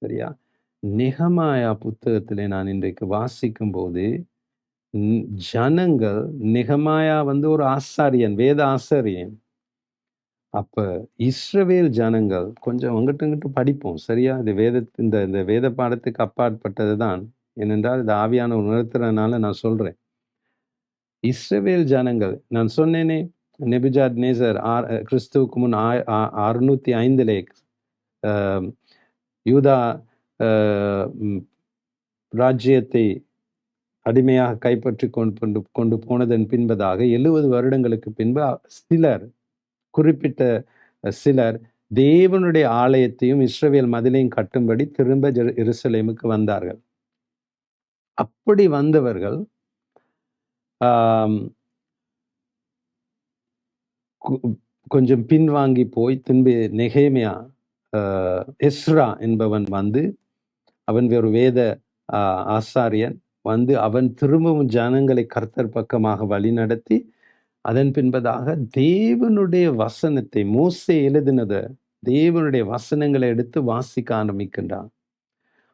சரியா? நெகமாயா புத்தகத்திலே நான் இன்றைக்கு வாசிக்கும் போது ஜனங்கள், நெகமாயா வந்து ஒரு ஆசாரியன், வேத ஆசாரியன். அப்ப இஸ்ரவேல் ஜனங்கள் கொஞ்சம் அங்கிட்டு படிப்போம். சரியா? இது இந்த வேத பாடத்துக்கு அப்பாற்பட்டது தான். ஏனென்றால் இது ஆவியான உணர்த்துறதுனால நான் சொல்றேன். இஸ்ரவேல் ஜனங்கள், நான் சொன்னேனே, நேபுகாத்நேசர் கிறிஸ்துவுக்கு முன் 605 யூதா ராஜ்யத்தை அடிமையாக கைப்பற்றி கொண்டு போனதன் பின்பதாக 70 வருடங்களுக்கு பின்பு குறிப்பிட்ட சிலர் தேவனுடைய ஆலயத்தையும் இஸ்ரவேல் மதிலையும் கட்டும்படி திரும்ப எருசலேமுக்கு வந்தார்கள். அப்படி வந்தவர்கள் கொஞ்சம் பின்வாங்கி போய் திரும்பி நெகேமியா, எஸ்ரா என்பவன் வந்து, அவன் ஒரு வேத ஆசாரியன் வந்து அவன் திரும்பவும் ஜனங்களை கர்த்தர் பக்கமாக வழி நடத்தி அதன் பின்பதாக தேவனுடைய வசனத்தை, மோசே எழுதினத தேவனுடைய வசனங்களை எடுத்து வாசிக்க ஆரம்பிக்கின்றான்.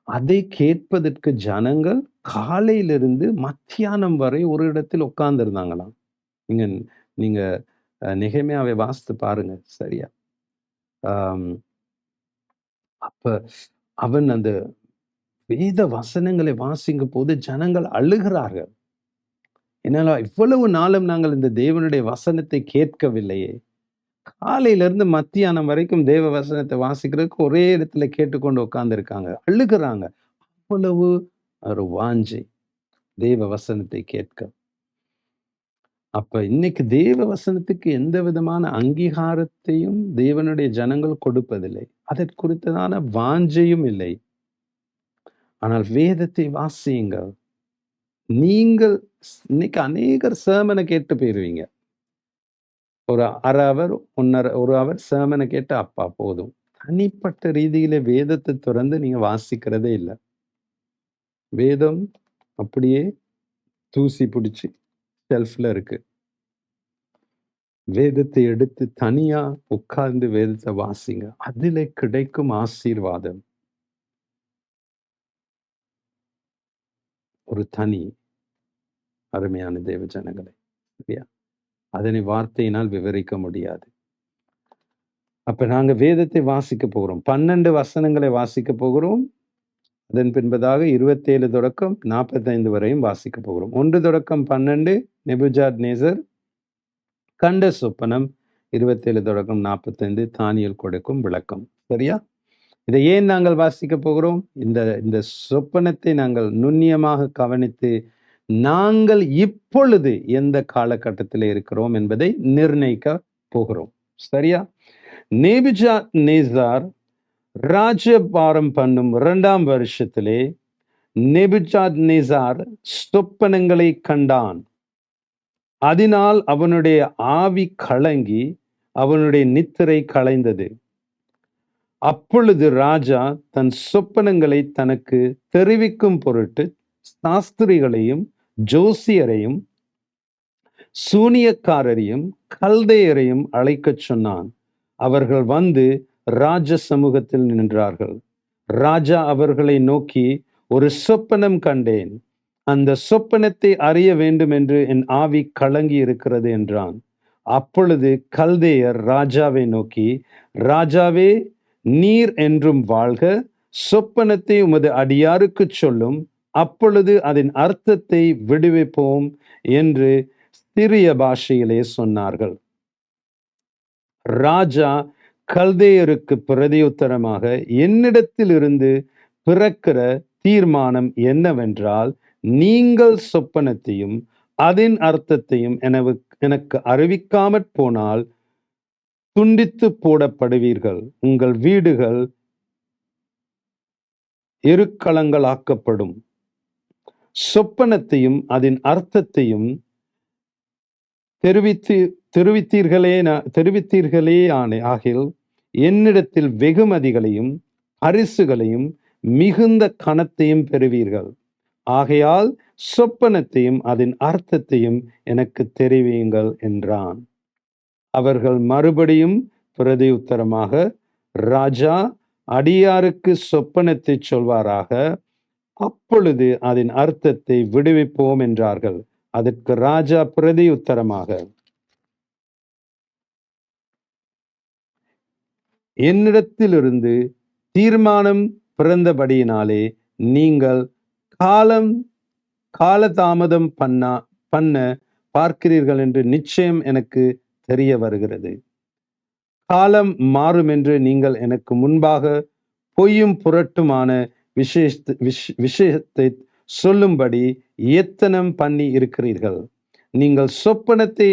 அதை கேட்பதற்கு ஜனங்கள் காலையிலிருந்து மத்தியானம் வரை ஒரு இடத்தில் உட்கார்ந்திருந்தாங்களாம். நீங்க நீங்க நெகேமியாவை வாசித்து பாருங்க சரியா. ஆம், அப்ப அவன் அந்த வேத வசனங்களை வாசிக்கும் போது ஜனங்கள் அழுகிறார்கள். என்னால இவ்வளவு நாளும் நாங்கள் இந்த தேவனுடைய வசனத்தை கேட்கவில்லையே. காலையிலிருந்து மத்தியானம் வரைக்கும் தேவ வசனத்தை வாசிக்கிறதுக்கு ஒரே இடத்துல கேட்டுக்கொண்டு உட்கார்ந்திருக்காங்க. அழுகுறாங்க. அவ்வளவு ஒரு வாஞ்சை தேவ வசனத்தை கேட்க. அப்ப இன்னைக்கு தேவ வசனத்துக்கு எந்த விதமான அங்கீகாரத்தையும் தேவனுடைய ஜனங்கள் கொடுப்பதில்லை. அதற்குறித்ததான வாஞ்சையும் இல்லை. ஆனால் வேதத்தை வாசியுங்கள். நீங்கள் இன்னைக்கு அநேகர் sermon கேட்டு போயிருவீங்க. ஒரு 1/2 ஹவர், 1 ஹவர் sermon கேட்டு அப்பா போதும். தனிப்பட்ட ரீதியில வேதத்தை திறந்து நீங்க வாசிக்கிறதே இல்ல. வேதம் அப்படியே தூசி பிடிச்சு ஷெல்ஃப்ல இருக்கு. வேதத்தை எடுத்து தனியா உட்கார்ந்து வேதத்தை வாசிங்க. அதிலே கிடைக்கும் ஆசீர்வாதம் ஒரு தனி. அருமையான தேவ ஜனங்களே, சரியா? அதனை வார்த்தையினால் விவரிக்க முடியாது. அப்ப நாங்க வேதத்தை வாசிக்க போகிறோம். 12 வசனங்களை வாசிக்க போகிறோம். அதன் பின்பதாக 27 தொடக்கம் 45 வரையும் வாசிக்க போகிறோம். 1 தொடக்கம் 12 நெபுஜாத்நேசர் கண்ட சொப்பனம், 27 தொடக்கம் 45 தானியேல் கொடுக்கும் விளக்கம். சரியா? இதை ஏன் நாங்கள் வாசிக்க போகிறோம்? இந்த சொப்பனத்தை நாங்கள் நுண்ணியமாக கவனித்து நாங்கள் இப்பொழுது எந்த காலகட்டத்தில் இருக்கிறோம் என்பதை நிர்ணயிக்க போகிறோம். சரியா? நேபுஜாத்நேசார் ராஜ்யபாரம் பண்ணும் 2ஆம் வருஷத்திலே நேபுஜாத்நேசார் சொப்பனங்களை கண்டான். அதனால் அவனுடைய ஆவி கலங்கி அவனுடைய நித்திரை கலைந்தது. அப்பொழுது ராஜா தன் சொப்பனங்களை தனக்கு தெரிவிக்கும் பொருட்டு சாஸ்திரிகளையும் ஜோசியரையும் சூனியக்காரரையும் கல்தையரையும் அழைக்கச் சொன்னான். அவர்கள் வந்து ராஜ சமூகத்தில் நின்றார்கள். ராஜா அவர்களை நோக்கி, ஒரு சொப்பனம் கண்டேன். அந்த சொப்பனத்தை அறிய வேண்டும் என்று என் ஆவி கலங்கி இருக்கிறது என்றான். அப்பொழுது கல்தேயர் ராஜாவை நோக்கி, ராஜாவே, நீர் என்றும் வாழ்க, சொப்பனத்தை உமது அடியாருக்கு சொல்லும், அப்பொழுது அதன் அர்த்தத்தை விடுவிப்போம் என்று சிறிய பாஷையிலே சொன்னார்கள். ராஜா கல்தேயருக்கு பிரதியுத்தரமாக, என்னிடத்தில் இருந்து பிறக்கிற தீர்மானம் என்னவென்றால், நீங்கள் சொப்பனத்தையும் அதன் அர்த்தத்தையும் எனக்கு அறிவிக்காமற் போனால் துண்டித்து போடப்படுவீர்கள். உங்கள் வீடுகள் எருக்களங்களாக்கப்படும். சொப்பனத்தையும் அதன் அர்த்தத்தையும் தெரிவித்தீர்களே ஆகில் என்னிடத்தில் வெகுமதிகளையும் பரிசுகளையும் மிகுந்த கனத்தையும் பெறுவீர்கள். ஆகையால் சொப்பனத்தையும் அதன் அர்த்தத்தையும் எனக்கு தெரிவியுங்கள் என்றான். அவர்கள் மறுபடியும் பிரதியுத்தரமாக, ராஜா அடியாருக்கு சொப்பனத்தை சொல்வாராக, அப்பொழுது அதன் அர்த்தத்தை விடுவிப்போம் என்றார்கள். அதற்கு ராஜா பிரதியுத்தரமாக, என்னிடத்திலிருந்து தீர்மானம் பிறந்தபடியினாலே நீங்கள் காலதாமதம் பண்ண பார்க்கிறீர்கள் என்று நிச்சயம் எனக்கு தெரிய வருகிறது. காலம் மாறும் என்று நீங்கள் எனக்கு முன்பாக பொய்யும் புரட்டுமான விஷயத்தை சொல்லும்படி எத்தனம் பண்ணி இருக்கிறீர்கள். நீங்கள் சொப்பனத்தை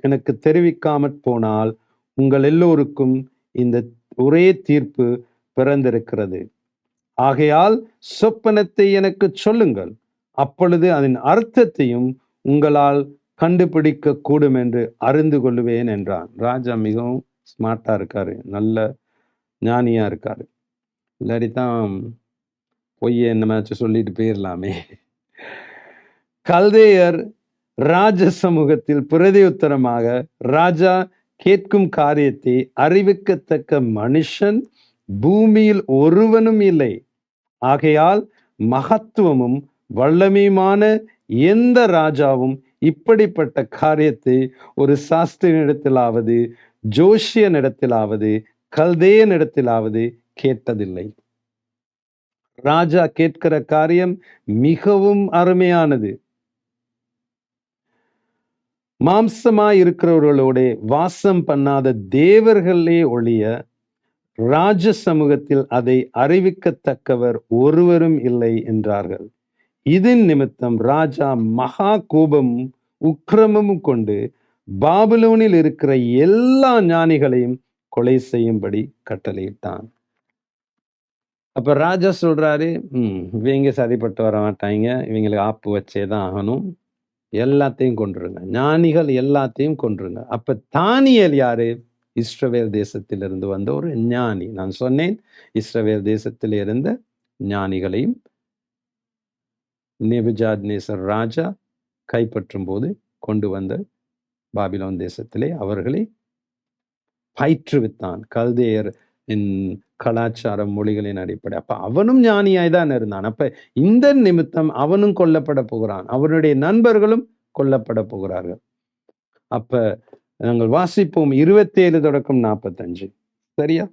எனக்கு தெரிவிக்காமற் போனால் உங்கள் எல்லோருக்கும் இந்த ஒரே தீர்ப்பு பிறந்திருக்கிறது. ஆகையால் சொப்பனத்தை எனக்கு சொல்லுங்கள், அப்பொழுது அதன் அர்த்தத்தையும் உங்களால் கண்டுபிடிக்க கூடும் என்று அறிந்து கொள்ளுவேன் என்றான். ராஜா மிகவும் ஸ்மார்ட்டா இருக்காரு, நல்ல ஞானியா இருக்காரு. இல்லாடித்தான் பொய்ய என்னமாச்சும் சொல்லிட்டு போயிடலாமே. கல்தேயர் ராஜ சமூகத்தில் பிரதியுத்தரமாக, ராஜா கேட்கும் காரியத்தை அறிவிக்கத்தக்க மனுஷன் பூமியில் ஒருவனும் இல்லை. ஆகையால் மகத்துவமும் வல்லமையுமான எந்த ராஜாவும் இப்படிப்பட்ட காரியத்தை ஒரு சாஸ்திரனிடத்திலாவது ஜோஷியனிடத்திலாவது கல்தேயனிடத்திலாவது கேட்டதில்லை. ராஜா கேட்கிற காரியம் மிகவும் அருமையானது. மாம்சமாய் இருக்கிறவர்களோட வாசம் பண்ணாத தேவர்களே ஒழிய ராஜ சமூகத்தில் அதை அறிவிக்கத்தக்கவர் ஒருவரும் இல்லை என்றார்கள். இதன் நிமித்தம் ராஜா மகா கோபமும் உக்கிரமும் கொண்டு பாபிலோனில் இருக்கிற எல்லா ஞானிகளையும் கொலை செய்யும்படி கட்டளையிட்டான். அப்ப ராஜா சொல்றாரு, இவங்க சரிப்பட்டு வர மாட்டாங்க, இவங்களுக்கு ஆப்பு வச்சேதான் ஆகணும், எல்லாத்தையும் கொன்றுருங்க, ஞானிகள் எல்லாத்தையும் கொன்றுருங்க. அப்ப தானியேல் யாரு? இஸ்ரவேல் தேசத்திலிருந்து வந்த ஒரு ஞானி. நான் சொன்னேன், இஸ்ரவேல் தேசத்தில் இருந்த ஞானிகளையும் நேபுகாத்நேசர் ராஜா கைப்பற்றும் போது கொண்டு வந்த பாபிலோன் தேசத்திலே அவர்களை பயிற்றுவித்தான், கல்தேயர் கலாச்சார மொழிகளின் அடிப்படை. அப்ப அவனும் ஞானியாய் தான் இருந்தான். அப்ப இந்த நிமித்தம் அவனும் கொல்லப்பட போகிறான், அவனுடைய நண்பர்களும் கொல்லப்பட போகிறார்கள். அப்ப நாங்கள் வாசிப்போம் 27 தொடக்கம் 45. சரியா?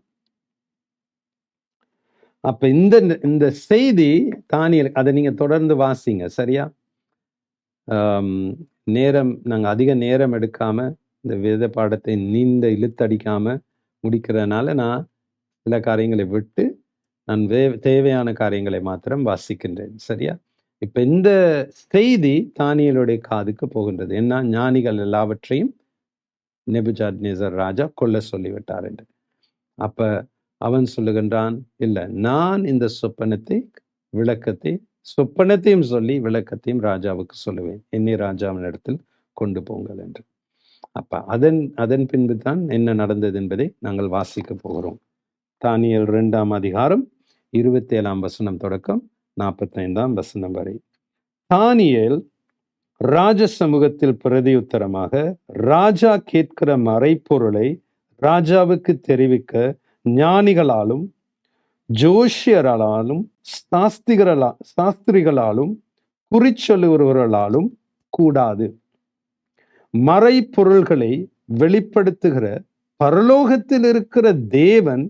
அப்ப இந்த செய்தி தானியேல், அதை நீங்க தொடர்ந்து வாசிங்க. சரியா? நேரம், நாங்க அதிக நேரம் எடுக்காம இந்த வேத பாடத்தை நீண்ட இழுத்தடிக்காம முடிக்கிறதுனால நான் சில காரியங்களை விட்டு நான் தேவையான காரியங்களை மாத்திரம் வாசிக்கின்றேன். சரியா? இப்ப இந்த செய்தி தானியேலுடைய காதுக்கு போகின்றது. என்ன? ஞானிகள் எல்லாவற்றையும் நேபுகாத்நேசர் ராஜா கொல்ல சொல்லிவிட்டார் என்று. அப்ப அவன் சொல்லுகின்றான், இல்ல, நான் இந்த சொப்பனத்தையும் சொல்லி விளக்கத்தையும் ராஜாவுக்கு சொல்லுவேன், என்னை ராஜாவின் இடத்தில் கொண்டு போங்கள் என்று. அப்ப அதன் பின்பு தான் என்ன நடந்தது என்பதை நாங்கள் வாசிக்க போகிறோம். தானியேல் 2ஆம் அதிகாரம் 27ஆம் வசனம் தொடக்கம் 45ஆம் வசனம் வரை. தானியேல் ராஜ சமூகத்தில் பிரதியுத்தரமாக ராஜா கேட்கிற மறைப்பொருளை ராஜாவுக்கு தெரிவிக்க ஞானிகளாலும் ஜோஷியர்களாலும் சாஸ்திரிகளாலும் குறிச்சொல்லுகிறவர்களாலும் கூடாது. மறைப்பொருள்களை வெளிப்படுத்துகிற பரலோகத்தில் இருக்கிற தேவன்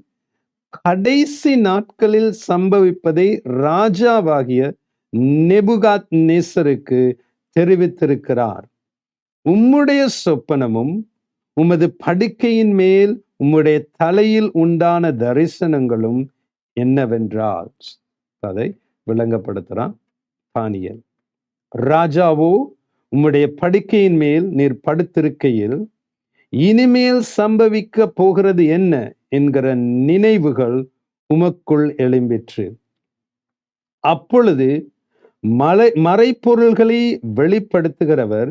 கடைசி நாட்களில் சம்பவிப்பதை ராஜாவாகிய நேபுகாத்நேசருக்கு தெரிவித்திருக்கிறார். உம்முடைய சொப்பனமும் உமது படுக்கையின் மேல் உம்முடைய தலையில் உண்டான தரிசனங்களும் என்னவென்றால், அதை விளங்கப்படுத்துறான் தானியேல். ராஜாவோ, உம்முடைய படுக்கையின் மேல் நீர் படுத்திருக்கையில் இனிமேல் சம்பவிக்க போகிறது என்ன என்கிற நினைவுகள் உமக்குள் எழும்பிற்று. அப்பொழுது மறைப்பொருள்களை வெளிப்படுத்துகிறவர்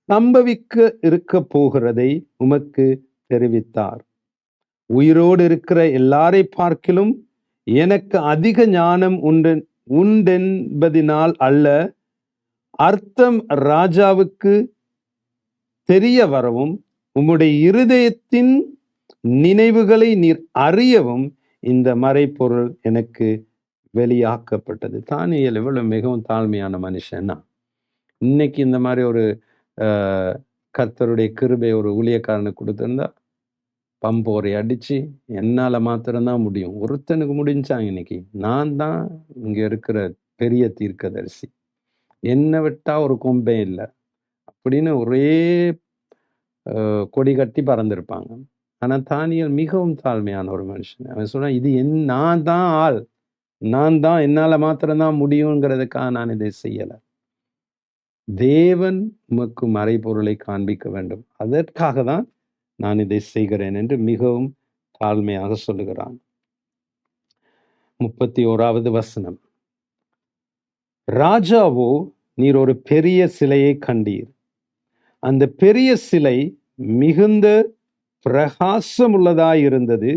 சம்பவிக்க இருக்க போகிறதை உமக்கு தெரிவித்தார். உயிரோடு இருக்கிற எல்லாரை பார்க்கிலும் எனக்கு அதிக ஞானம் உண்டென்பதினால் அல்ல, அர்த்தம் ராஜாவுக்கு தெரிய வரவும் உம்முடைய இருதயத்தின் நினைவுகளை நீர் அறியவும் இந்த மறைப்பொருள் எனக்கு வெளியாக்கப்பட்டது. தானியேல் எவ்வளவு மிகவும் தாழ்மையான மனுஷன்னா, இன்னைக்கு இந்த மாதிரி ஒரு கர்த்தருடைய கிருபை ஒரு ஊழியக்காரனுக்கு கொடுத்திருந்தா பம்போரை அடிச்சு என்னால மாத்திரம்தான் முடியும். ஒருத்தனுக்கு முடிஞ்சாங்க. இன்னைக்கு நான் தான் இங்க இருக்கிற பெரிய தீர்க்கதரிசி, என்னை விட்டா ஒரு கொம்பே இல்லை அப்படின்னு ஒரே கொடி கட்டி பறந்திருப்பாங்க. ஆனா தானியேல் மிகவும் தாழ்மையான ஒரு மனுஷன். அவன் சொன்னா, இது நான் தான் ஆள், நான் தான், என்னால மாத்திரம்தான் முடியுங்கிறதுக்காக நான் இதை செய்யல. தேவன் உமக்கு மறைபொருளை காண்பிக்க வேண்டும், அதற்காக தான் நான் இதை செய்கிறேன் என்று மிகவும் தாழ்மையாக சொல்லுகிறான். 31வது வசனம். ராஜாவோ, நீர் ஒரு பெரிய சிலையை கண்டீர். அந்த பெரிய சிலை மிகுந்த பிரகாசம் உள்ளதாயிருந்தது.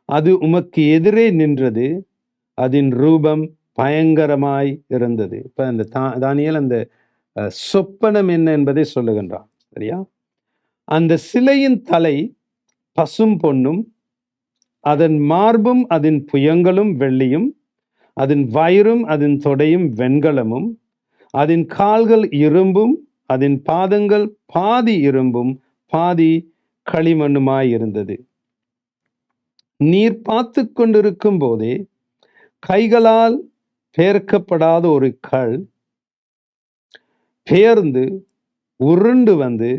அது உமக்கு எதிரே நின்றது. அதன் ரூபம் பயங்கரமாய் இருந்தது. இப்ப அந்த தானியேல் அந்த சொப்பனம் என்ன என்பதை சொல்லுகின்றான். சரியா? அந்த சிலையின் தலை பசும் பொன்னும், அதன் மார்பும் அதன் புயங்களும் வெள்ளியும், அதன் வயிறும் அதன் தொடையும் வெண்கலமும், அதன் கால்கள் இரும்பும், அதன் பாதங்கள் பாதி இரும்பும் பாதி களிமண்ணுமாயிருந்தது. நீர் பார்த்து கொண்டிருக்கும் போதே கைகளால் பெயர்க்கப்படாத ஒரு கல் பெயர்ந்து உருண்டு வந்து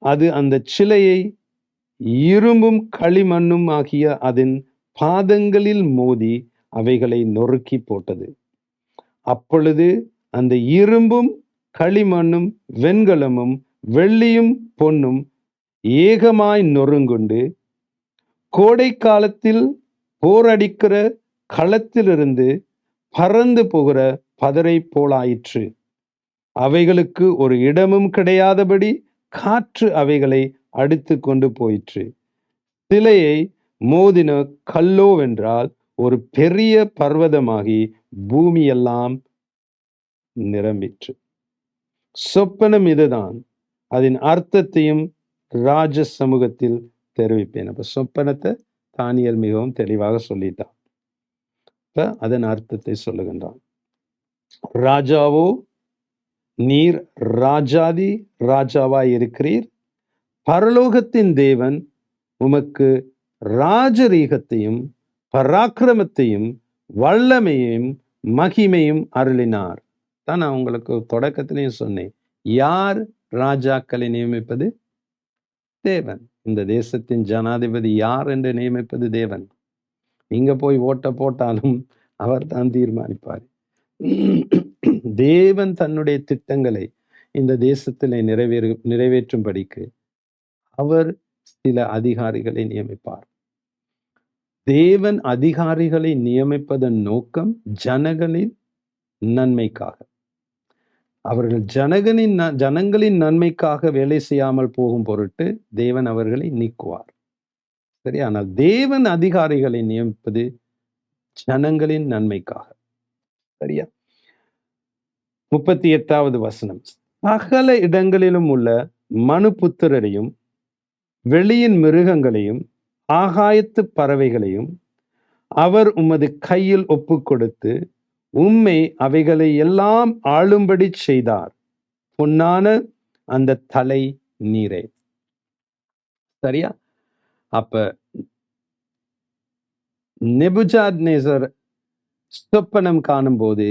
அது அந்த சிலையை இரும்பும் களிமண்ணும் ஆகிய அதன் பாதங்களில் மோதி அவைகளை நொறுக்கி போட்டது. அப்பொழுது அந்த இரும்பும் களிமண்ணும் வெண்கலமும் வெள்ளியும் பொன்னும் ஏகமாய் நொறுங்குண்டு கோடை காலத்தில் போரடிக்கிற களத்திலிருந்து பறந்து போகிற பதரை போலாயிற்று. அவைகளுக்கு ஒரு இடமும் கிடையாதபடி காற்று அவைகளை அடித்து கொண்டு போயிற்று. சிலையை மோதின கல்லோவென்றால் ஒரு பெரிய பர்வதமாகி பூமியெல்லாம் நிரம்பிற்று. சொப்பனம் இதுதான். அதன் அர்த்தத்தையும் ராஜ சமூகத்தில் தெரிவிப்பேன். அப்ப சொப்பனத்தை தானியேல் மிகவும் தெளிவாக சொல்லிட்டான். இப்ப அதன் அர்த்தத்தை சொல்லுகின்றான். ராஜாவோ, நீர் ராஜாதி ராஜாவாய் இருக்கிறீர். பரலோகத்தின் தேவன் உமக்கு ராஜரீகத்தையும் பராக்கிரமத்தையும் வல்லமையும் மகிமையும் அருளினார். தான் நான் உங்களுக்கு தொடக்கத்திலையும் சொன்னேன். யார் ராஜாக்களை நியமிப்பது? தேவன். இந்த தேசத்தின் ஜனாதிபதி யார் என்று நியமிப்பது தேவன். நீங்க போய் ஓட்ட போட்டாலும் அவர் தான் தீர்மானிப்பார். தேவன் தன்னுடைய திட்டங்களை இந்த தேசத்திலே நிறைவேற்றும்படிக்கு அவர் சில அதிகாரிகளை நியமிப்பார். தேவன் அதிகாரிகளை நியமிப்பதன் நோக்கம் ஜனங்களின் நன்மைக்காக. அவர்கள் ஜனங்களின் நன்மைக்காக வேலை செய்யாமல் போகும் பொருட்டு தேவன் அவர்களை நீக்குவார். சரி, ஆனால் தேவன் அதிகாரிகளை நியமிப்பது ஜனங்களின் நன்மைக்காக. சரியா? 38வது வசனம். சகல இடங்களிலும் உள்ள மனுபுத்திரரையும் வெளியின் மிருகங்களையும் ஆகாயத்து பறவைகளையும் அவர் உமது கையில் ஒப்பு கொடுத்து உம்மை அவைகளை எல்லாம் ஆளும்படி செய்தார். பொன்னான அந்த தலை நீரே. சரியா? அப்ப நெபுஜாத்நேசர் சொப்பனம் காணும் போது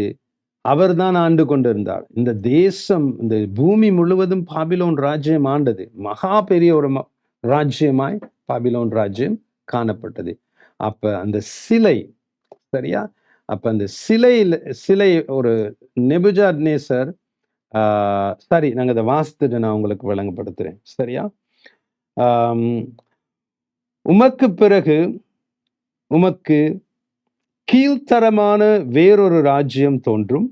அவர்தான் ஆண்டு கொண்டிருந்தார். இந்த தேசம், இந்த பூமி முழுவதும் பாபிலோன் ராஜ்யம் ஆண்டது. மகா பெரிய ஒரு ராஜ்யமாய் பாபிலோன் ராஜ்யம் காணப்பட்டது. அப்ப அந்த சிலை, சரியா? அப்ப அந்த சிலை ஒரு நெபுஜாத்நேசர், சரி, நாங்க அதை வாசித்துட்டு நான் உங்களுக்கு விளங்கப்படுத்துறேன். சரியா? உமக்கு பிறகு உமக்கு கீழ்த்தரமான வேறொரு ராஜ்யம் தோன்றும்.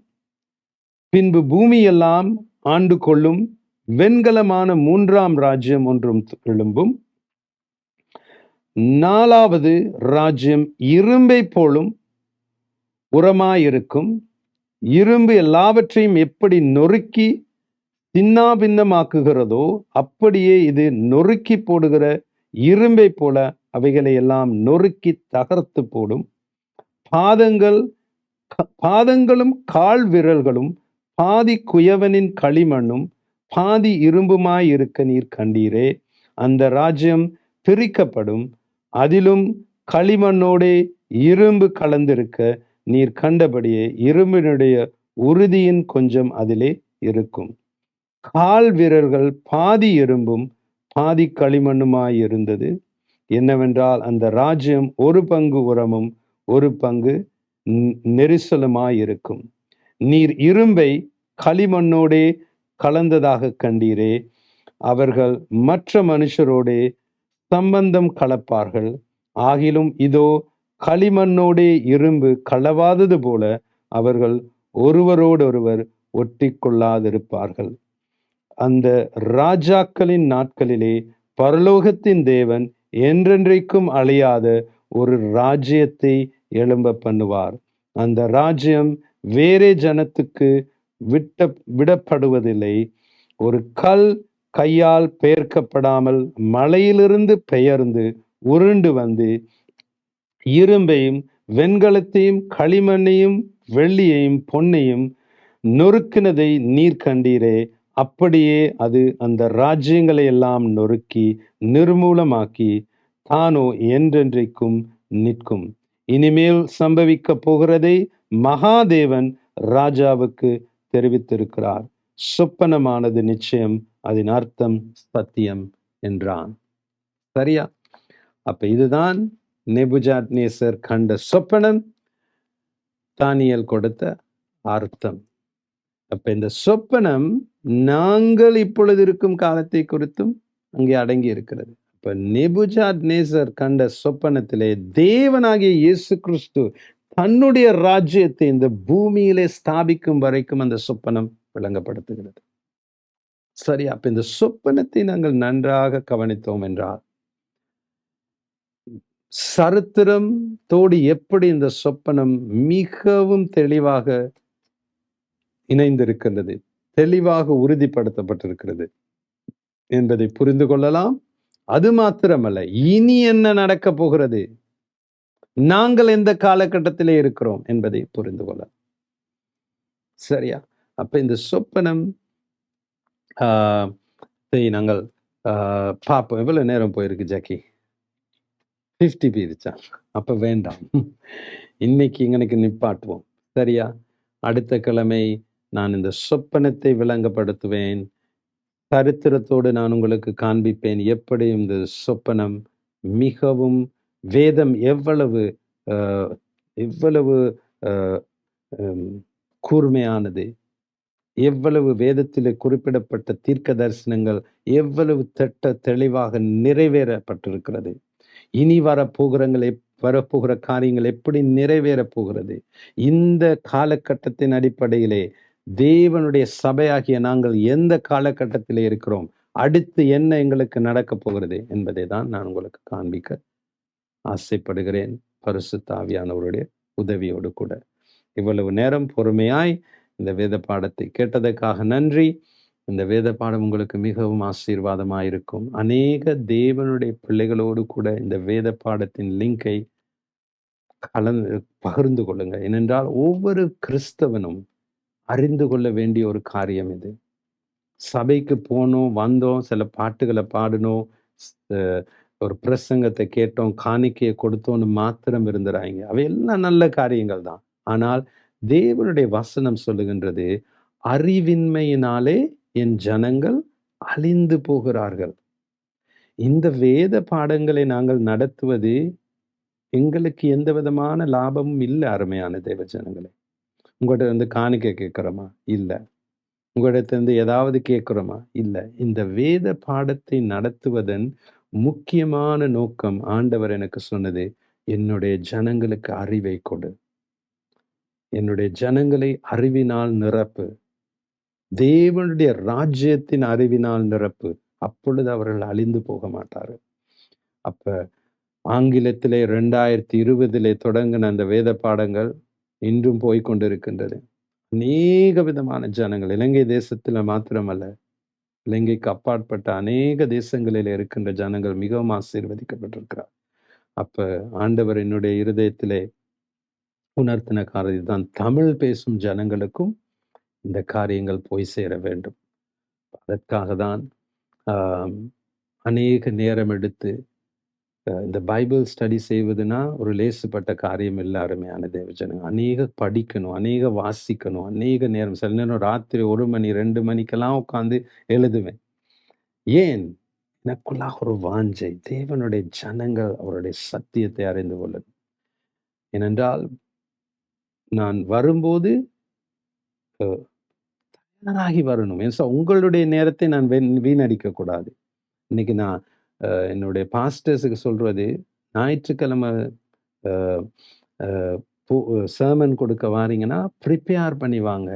பின்பு பூமியெல்லாம் ஆண்டு கொள்ளும் வெண்கலமான 3ஆம் ராஜ்யம் ஒன்றும் எழும்பும். 4வது ராஜ்யம் இரும்பை போலும் உரமாயிருக்கும். இரும்பு எல்லாவற்றையும் எப்படி நொறுக்கி சின்னாபின்னமாக்குகிறதோ அப்படியே இது நொறுக்கி போடுகிற இரும்பை போல அவைகளை எல்லாம் நொறுக்கி தகர்த்து போடும். பாதங்களும் கால் விரல்களும் பாதி குயவனின் களிமண்ணும் பாதி இரும்புமாய் இருக்க நீர் கண்டீரே. அந்த ராஜ்யம் பிரிக்கப்படும், அதிலும் களிமண்ணோடே இரும்பு கலந்திருக்க நீர் கண்டபடியே இரும்பினுடைய உறுதியின் கொஞ்சம் அதிலே இருக்கும். கால் வீரர்கள் பாதி இரும்பும் பாதி களிமண்ணுமாய் இருந்தது. என்னவென்றால் அந்த ராஜ்யம் ஒரு பங்கு உரமும் ஒரு பங்கு நெரிசலுமாயிருக்கும். நீர் இரும்பை களிமண்ணோடே கலந்ததாக கண்டீரே. அவர்கள் மற்ற மனுஷரோடே சம்பந்தம் கலப்பார்கள். ஆகிலும் இதோ களிமண்ணோடே இரும்பு களவாதது போல அவர்கள் ஒருவரோடொருவர் ஒட்டி கொள்ளாதிருப்பார்கள். அந்த ராஜாக்களின் நாட்களிலே பரலோகத்தின் தேவன் என்றென்றைக்கும் அழியாத ஒரு ராஜ்யத்தை எழும்ப பண்ணுவார். அந்த ராஜ்யம் வேறே ஜனத்துக்கு விடப்படுவதில்லை. ஒரு கல் கையால் பெயர்க்கப்படாமல் மலையிலிருந்து பெயர்ந்து உருண்டு வந்து இரும்பையும் வெண்கலத்தையும் களிமண்ணையும் வெள்ளியையும் பொன்னையும் நொறுக்கினதை நீர் கண்டீரே. அப்படியே அது அந்த ராஜ்யங்களை எல்லாம் நொறுக்கி நிர்மூலமாக்கி தானோ என்றென்றைக்கும் நிற்கும். இனிமேல் சம்பவிக்க போகிறதை மகாதேவன் ராஜாவுக்கு தெரிவித்திருக்கிறார். சொப்பனமானது நிச்சயம், அதன் அர்த்தம் சத்தியம் என்றான். சரியா? அப்ப இதுதான் நேபுஜாத்நேசர் கண்ட சொப்பனம், தானியேல் கொடுத்த அர்த்தம். அப்ப இந்த சொப்பனம் நாங்கள் இப்பொழுது இருக்கும் காலத்தை குறித்தும் அங்கே அடங்கி இருக்கிறது. இப்ப நேபுஜாத்நேசர் கண்ட சொப்பனத்திலே தேவனாகிய இயேசு கிறிஸ்து தன்னுடைய ராஜ்யத்தை இந்த பூமியிலே ஸ்தாபிக்கும் வரைக்கும் அந்த சொப்பனம் விளங்கப்படுத்துகிறது. சரி, அப்ப இந்த சொப்பனத்தை நாங்கள் நன்றாக கவனித்தோம் என்றால் சரித்திரம் தோடு எப்படி இந்த சொப்பனம் மிகவும் தெளிவாக இணைந்திருக்கின்றது, தெளிவாக உறுதிப்படுத்தப்பட்டிருக்கிறது என்பதை புரிந்து கொள்ளலாம். அது மாத்திரமல்ல, இனி என்ன நடக்க போகிறது, நாங்கள் எந்த காலகட்டத்திலே இருக்கிறோம் என்பதை புரிந்து கொள்ளலாம். சரியா? அப்ப இந்த சொப்பனம் நாங்கள் பார்ப்போம். எவ்வளவு நேரம் போயிருக்கு ஜாக்கி? 50 போயிருச்சா? அப்ப வேண்டாம், இன்னைக்கு எங்களுக்கு நிப்பாட்டுவோம். சரியா? அடுத்த கிழமை நான் இந்த சொப்பனத்தை விளங்கப்படுத்துவேன். சரித்திரத்தோடு நான் உங்களுக்கு காண்பிப்பேன் எப்படி இந்த சொப்பனம் மிகவும் வேதம் எவ்வளவு எவ்வளவு கூர்மையானது, எவ்வளவு வேதத்திலே குறிப்பிடப்பட்ட தீர்க்க தரிசனங்கள் எவ்வளவு தெளிவாக நிறைவேறப்பட்டிருக்கிறது, இனி வரப்போகிற காரியங்கள் எப்படி நிறைவேறப் போகிறது. இந்த காலகட்டத்தின் அடிப்படையிலே தேவனுடைய சபையாகிய நாங்கள் எந்த காலகட்டத்திலே இருக்கிறோம், அடுத்து என்ன எங்களுக்கு நடக்க போகிறது என்பதை தான் நான் உங்களுக்கு காண்பிக்க ஆசைப்படுகிறேன், பரிசுத்த ஆவியானவருடைய உதவியோடு கூட. இவ்வளவு நேரம் பொறுமையாய் இந்த வேத பாடத்தை கேட்டதற்காக நன்றி. இந்த வேத பாடம் உங்களுக்கு மிகவும் ஆசீர்வாதமாயிருக்கும். அநேக தேவனுடைய பிள்ளைகளோடு கூட இந்த வேத பாடத்தின் லிங்கை பகிர்ந்து கொள்ளுங்க. ஏனென்றால் ஒவ்வொரு கிறிஸ்தவனும் அறிந்து கொள்ள வேண்டிய ஒரு காரியம் இது. சபைக்கு போனோம், வந்தோம், சில பாட்டுகளை பாடணும், ஒரு பிரசங்கத்தை கேட்டோம், காணிக்கையை கொடுத்தோம்னு மாத்திரம் இருந்துறாங்க. அவையெல்லாம் நல்ல காரியங்கள் தான். ஆனால் தேவனுடைய வசனம் சொல்லுகின்றது, அறிவின்மையினாலே என் ஜனங்கள் அழிந்து போகிறார்கள். இந்த வேத பாடங்களை நாங்கள் நடத்துவது எங்களுக்கு எந்த விதமான லாபமும் இல்லை. அருமையான தேவ ஜனங்களே, உங்கள்கிட்ட இருந்து காணிக்கை கேட்கிறோமா? இல்லை. உங்களிடத்திலிருந்து ஏதாவது கேட்கிறோமா? இல்லை. இந்த வேத பாடத்தை நடத்துவதன் முக்கியமான நோக்கம், ஆண்டவர் எனக்கு சொன்னது, என்னுடைய ஜனங்களுக்கு அறிவை கொடு, என்னுடைய ஜனங்களை அறிவினால் நிரப்பு, தேவனுடைய ராஜ்யத்தின் அறிவினால் நிரப்பு, அப்பொழுது அவர்கள் அழிந்து போக மாட்டார்கள். அப்ப ஆங்கிலத்திலே 2020 தொடங்கின அந்த வேத பாடங்கள் இன்றும் போய்கொண்டிருக்கின்றது. அநேக விதமான ஜனங்கள், இலங்கை தேசத்துல மாத்திரமல்ல, இலங்கைக்கு அப்பாற்பட்ட அநேக தேசங்களில் இருக்கின்ற ஜனங்கள் மிகவும் ஆசீர்வதிக்கப்பட்டிருக்கிறார். அப்ப ஆண்டவர் என்னுடைய இருதயத்திலே உணர்த்தின காரியம் தான், தமிழ் பேசும் ஜனங்களுக்கும் இந்த காரியங்கள் போய் சேர வேண்டும். அதற்காக தான் அநேக நேரம் எடுத்து இந்த பைபிள் ஸ்டடி செய்வதுன்னா ஒரு லேசுப்பட்ட காரியம் இல்லை. அருமையான தேவஜனங்க, அநேக படிக்கணும், அநேக வாசிக்கணும், அநேக நேரம், சில நேரம் ராத்திரி 1 மணி 2 மணிக்கெல்லாம் உட்காந்து எழுதுவேன். ஏன்? எனக்குள்ளாக ஒரு வாஞ்சை, தேவனுடைய ஜனங்கள் அவருடைய சத்தியத்தை அறிந்து கொள்ளணும். ஏனென்றால் நான் வரும்போது தயாராகி வரணும். உங்களுடைய நேரத்தை நான் வீணடிக்க கூடாது. இன்னைக்கு நான் என்னுடைய பாஸ்டர்ஸுக்கு சொல்றது, ஞாயிற்றுக்கிழமை சர்மன் கொடுக்க வாரீங்கன்னா ப்ரிப்பேர் பண்ணி வாங்க.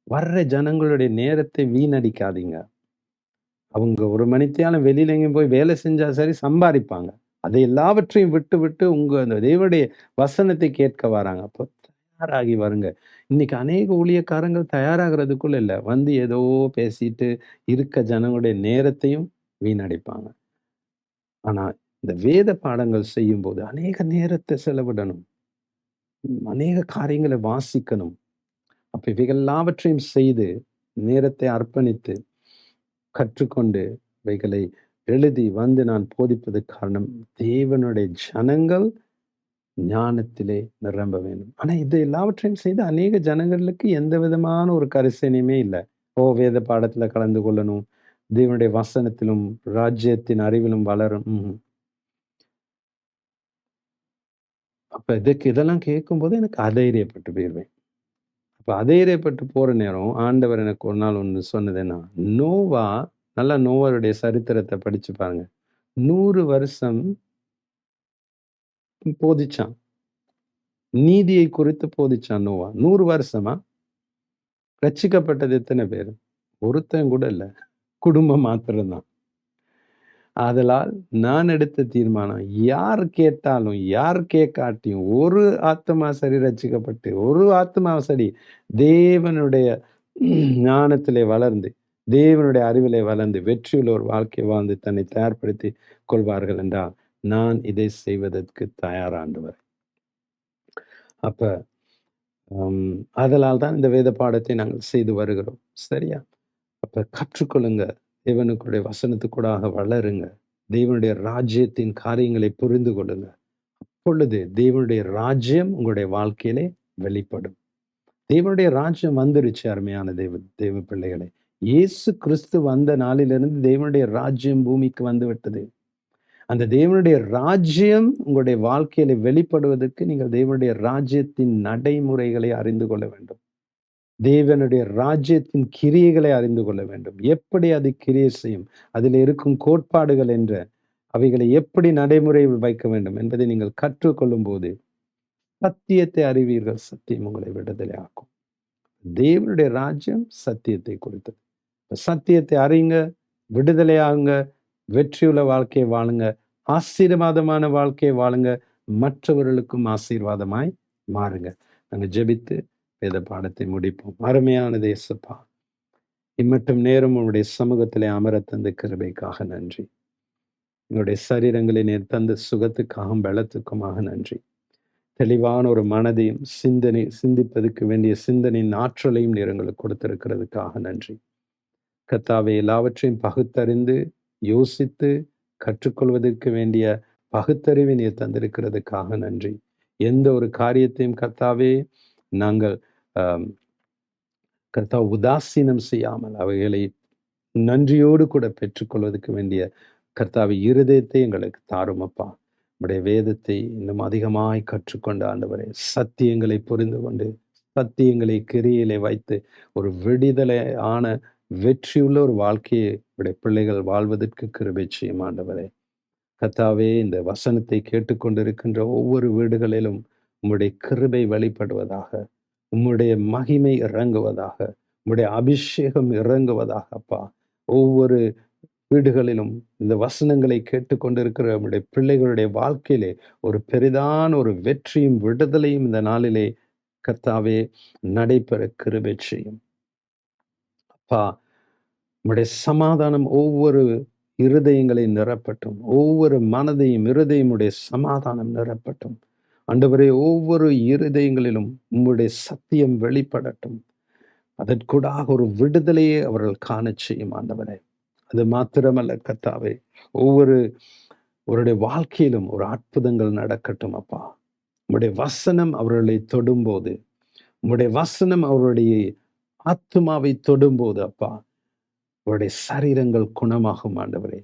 வர்ற ஜனங்களுடைய நேரத்தை வீணடிக்காதீங்க. அவங்க 1 மணித்தியாலும் வெளியில எங்கேயும் போய் வேலை செஞ்சா சரி, சம்பாதிப்பாங்க. அதை எல்லாவற்றையும் விட்டு விட்டு உங்க அந்த தேவனுடைய வசனத்தை கேட்க வராங்க. அப்போ தயாராகி வருங்க. இன்னைக்கு அநேக ஊழியக்காரங்கள் தயாராகுறதுக்குள்ள இல்ல. வந்து ஏதோ பேசிட்டு இருக்க ஜனங்களுடைய நேரத்தையும் வீணடிப்பாங்க. ஆனா, இந்த வேத பாடங்கள் செய்யும்போது அநேக நேரத்த செலவிடணும். அநேக காரியங்கள வாசிக்கணும். அப்ப இவைகள் எல்லாவற்றையும் செய்து, நேரத்தை அர்ப்பணித்து, கற்றுக்கொண்டு, இவைகளை எழுதி வந்து நான் போதிப்பதற்கு காரணம், தேவனுடைய ஜனங்கள் ஞானத்திலே நிரம்ப வேண்டும். ஆனா, இது எல்லாவற்றையும் செய்து அநேக ஜனங்களுக்கு எந்த விதமான ஒரு கரிசனையுமே இல்ல. ஓ! வேத பாடத்துல கலந்து கொள்ளணும். தேவனுடைய வசனத்திலும், ராஜ்யத்தின் அறிவிலும் வளரும். ம்ஹ்ம். அப்ப இதெல்லாம் கேட்கும்போது எனக்கு அதைரியப்பட்டு போயிருவேன். அப்ப அதைரியப்பட்டு போற நேரம், ஆண்டவர் எனக்கு ஒரு நாள் ஒண்ணு சொன்னது என்ன, நோவா நல்லா நோவாவுடைய சரித்திரத்த படிச்சு பாருங்க. 100 வருஷம் போதிச்சான். நீதியை குறித்து போதிச்சான் நோவா. 100 வருஷமா ரட்சிக்கப்பட்டது எத்தன பேரு? ஒருத்தன் கூட இல்ல. குடும்பம் மாத்திரம் தான். ஆதலால் நான் எடுத்த தீர்மானம், யார் கேட்டாலும், யார் கேட்காட்டியும், ஒரு ஆத்துமா சரி ரட்சிக்கப்பட்டு, ஒரு ஆத்துமா சரி தேவனுடைய ஞானத்திலே வளர்ந்து, தேவனுடைய அறிவிலே வளர்ந்து, வெற்றியுள்ள ஒரு வாழ்க்கை வாழ்ந்து தன்னை தயார்படுத்திக் கொள்வார்கள் என்றால், நான் இதை செய்வதற்கு தயார் ஆண்டவர். அப்ப ஆதலால் தான் இந்த வேத பாடத்தை நாங்கள் செய்து வருகிறோம். சரியா? அப்ப கற்றுக்கொள்ளுங்க. தேவனுக்குடைய வசனத்துக்கூடாக வளருங்க. தேவனுடைய ராஜ்யத்தின் காரியங்களை புரிந்து கொள்ளுங்க. அப்பொழுது தேவனுடைய ராஜ்யம் உங்களுடைய வாழ்க்கையிலே வெளிப்படும். தேவனுடைய ராஜ்யம் வந்துருச்சு அருமையான தேவ பிள்ளைகளே. இயேசு கிறிஸ்து வந்த நாளிலிருந்து தேவனுடைய ராஜ்யம் பூமிக்கு வந்து விட்டது. அந்த தேவனுடைய ராஜ்யம் உங்களுடைய வாழ்க்கையில வெளிப்படுவதற்கு நீங்கள் தேவனுடைய ராஜ்யத்தின் நடைமுறைகளை அறிந்து கொள்ள வேண்டும். தேவனுடைய ராஜ்யத்தின் கிரியைகளை அறிந்து கொள்ள வேண்டும். எப்படி அது கிரியை செய்யும்? அதில் இருக்கும் கோட்பாடுகள் என்ற அவைகளை எப்படி நடைமுறையில் வைக்க வேண்டும் என்பதை நீங்கள் கற்றுக்கொள்ளும்போது, சத்தியத்தை அறிவீர்கள். சத்தியம் உங்களை விடுதலை ஆக்கும். தேவனுடைய ராஜ்யம் சத்தியத்தை குறித்தது. சத்தியத்தை அறியுங்க, விடுதலையாகுங்க, வெற்றியுள்ள வாழ்க்கையை வாழுங்க, ஆசீர்வாதமான வாழ்க்கையை வாழுங்க, மற்றவர்களுக்கும் ஆசீர்வாதமாய் மாறுங்க. நாங்க ஜெபித்து வேத பாடத்தை முடிப்போம். அருமையானது இயேசப்பா. இம்மட்டும் நேரம் உங்களுடைய சமூகத்திலே அமர தந்த கிருபைக்காக நன்றி. எங்களுடைய சரீரங்களை நீர் தந்த சுகத்துக்காகவும் பலத்துக்குமாக நன்றி. தெளிவான ஒரு மனதையும் சிந்திப்பதற்கு வேண்டிய சிந்தனையின் ஆற்றலையும் நீர் எங்களுக்கு கொடுத்திருக்கிறதுக்காக நன்றி. கர்த்தாவே, எல்லாவற்றையும் பகுத்தறிந்து யோசித்து கற்றுக்கொள்வதற்கு வேண்டிய பகுத்தறிவை நீர் தந்திருக்கிறதுக்காக நன்றி. எந்த ஒரு காரியத்தையும் கர்த்தாவே நாங்கள் உதாசீனம் செய்யாமல் அவைகளை நன்றியோடு கூட பெற்றுக்கொள்வதற்கு வேண்டிய கர்த்தாவே இருதயத்தை எங்களுக்கு தாருமப்பா. உடைய வேதத்தை இன்னும் அதிகமாய் கற்றுக்கொண்டு ஆண்டவரே, சத்தியங்களை புரிந்து கொண்டு சத்தியங்களை கிரியிலே வைத்து ஒரு விடுதலை ஆன வெற்றியுள்ள ஒரு வாழ்க்கையை உடைய பிள்ளைகள் வாழ்வதற்கு கிருபை செய்யும் ஆண்டவரே. கர்த்தாவே, இந்த வசனத்தை கேட்டுக்கொண்டிருக்கின்ற ஒவ்வொரு வீடுகளிலும் உம்முடைய கிருபை வெளிப்படுவதாக, உம்முடைய மகிமை இறங்குவதாக, உம்முடைய அபிஷேகம் இறங்குவதாக அப்பா. ஒவ்வொரு வீடுகளிலும் இந்த வசனங்களை கேட்டுக்கொண்டிருக்கிற நம்முடைய பிள்ளைகளுடைய வாழ்க்கையிலே ஒரு பெரிதான ஒரு வெற்றியும் விடுதலையும் இந்த நாளிலே கர்த்தாவே நடைபெற கிருபை செய்யும். அப்பா, உம்முடைய சமாதானம் ஒவ்வொரு இருதயங்களை நிரப்பட்டும். ஒவ்வொரு மனதையும் இருதயம் உடைய சமாதானம் நிரப்பட்டும். ஆண்டவரே, ஒவ்வொரு இருதயங்களிலும் உம்முடைய சத்தியம் வெளிப்படட்டும். அதற்கூடாக ஒரு விடுதலையை அவர்கள் காணச் செய்யும் ஆண்டவரே. அது மாத்திரமல்ல கர்த்தாவே, ஒவ்வொருவருடைய வாழ்க்கையிலும் ஒரு அற்புதங்கள் நடக்கட்டும் அப்பா. உம்முடைய வசனம் அவர்களை தொடும்போது, உம்முடைய வசனம் அவருடைய ஆத்துமாவை தொடும்போது அப்பா, அவருடைய சரீரங்கள் குணமாகும் ஆண்டவரே.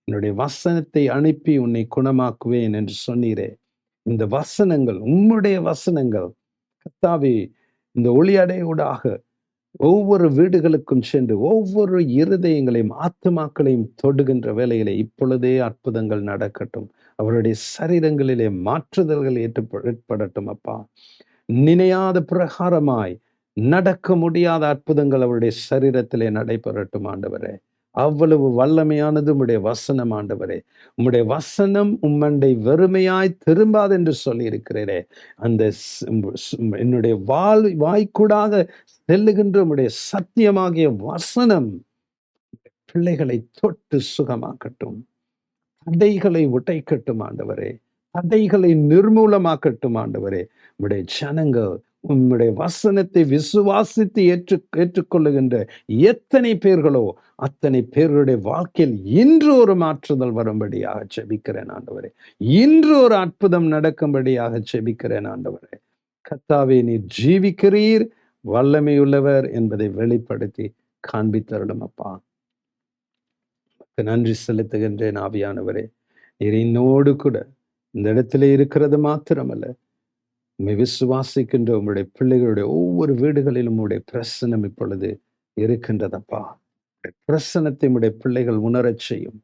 என்னுடைய வசனத்தை அனுப்பி உன்னை குணமாக்குவேன் என்று சொன்னீரே. இந்த வசனங்கள், உம்முடைய வசனங்கள் கர்த்தாவே, இந்த ஒளியடையூடாக ஒவ்வொரு வீடுகளுக்கும் சென்று ஒவ்வொரு இருதயங்களையும் ஆத்துமாக்களையும் தொடுகின்ற வேளையிலே இப்பொழுதே அற்புதங்கள் நடக்கட்டும். அவருடைய சரீரங்களிலே மாற்றுதல்கள் ஏற்படட்டும் அப்பா. நினையாத பிரகாரமாய் நடக்க முடியாத அற்புதங்கள் அவருடைய சரீரத்திலே நடைபெறட்டும் ஆண்டவரே. அவ்வளவு வல்லமையானது உம்முடைய வசனம் ஆண்டவரே. உம்முடைய வசனம் உம்மண்டை வெறுமையாய் திரும்பாது என்று சொல்லி இருக்கிறீரே. அந்த என்னுடைய வாய்க்கூடாக செல்லுகின்ற உம்முடைய சத்தியமாகிய வசனம் பிள்ளைகளை தொட்டு சுகமாக்கட்டும். தடைகளை உடைக்கட்டும் ஆண்டவரே. தடைகளை நிர்மூலமாக்கட்டும் ஆண்டவரே. உம்முடைய ஜனங்கள் உம்முடைய வசனத்தை விசுவாசித்து ஏற்றுக்கொள்ளுகின்ற எத்தனை பேர்களோ அத்தனை பேர்களுடைய வாழ்க்கையில் இன்று ஒரு மாற்றுதல் வரும்படியாக செபிக்கிறேன் ஆண்டவரே. இன்று ஒரு அற்புதம் நடக்கும்படியாக செபிக்கிறேன் ஆண்டவரே. கர்த்தாவே, நீர் ஜீவிக்கிறீர், வல்லமையுள்ளவர் என்பதை வெளிப்படுத்தி காண்பித்தருளும் அப்பா. நன்றி செலுத்துகின்றேன் ஆவியானவரே. நீர் என்னோடு கூட இந்த இடத்துல இருக்கிறது மாத்திரமல்ல, உம்மை விசுவாசிக்கின்ற உம்முடைய பிள்ளைகளுடைய ஒவ்வொரு வீடுகளிலும் உம்முடைய பிரசனம் இப்பொழுது இருக்கின்றதப்பா. பிரசனத்தை உம்முடைய பிள்ளைகள் உணரச் செய்யும்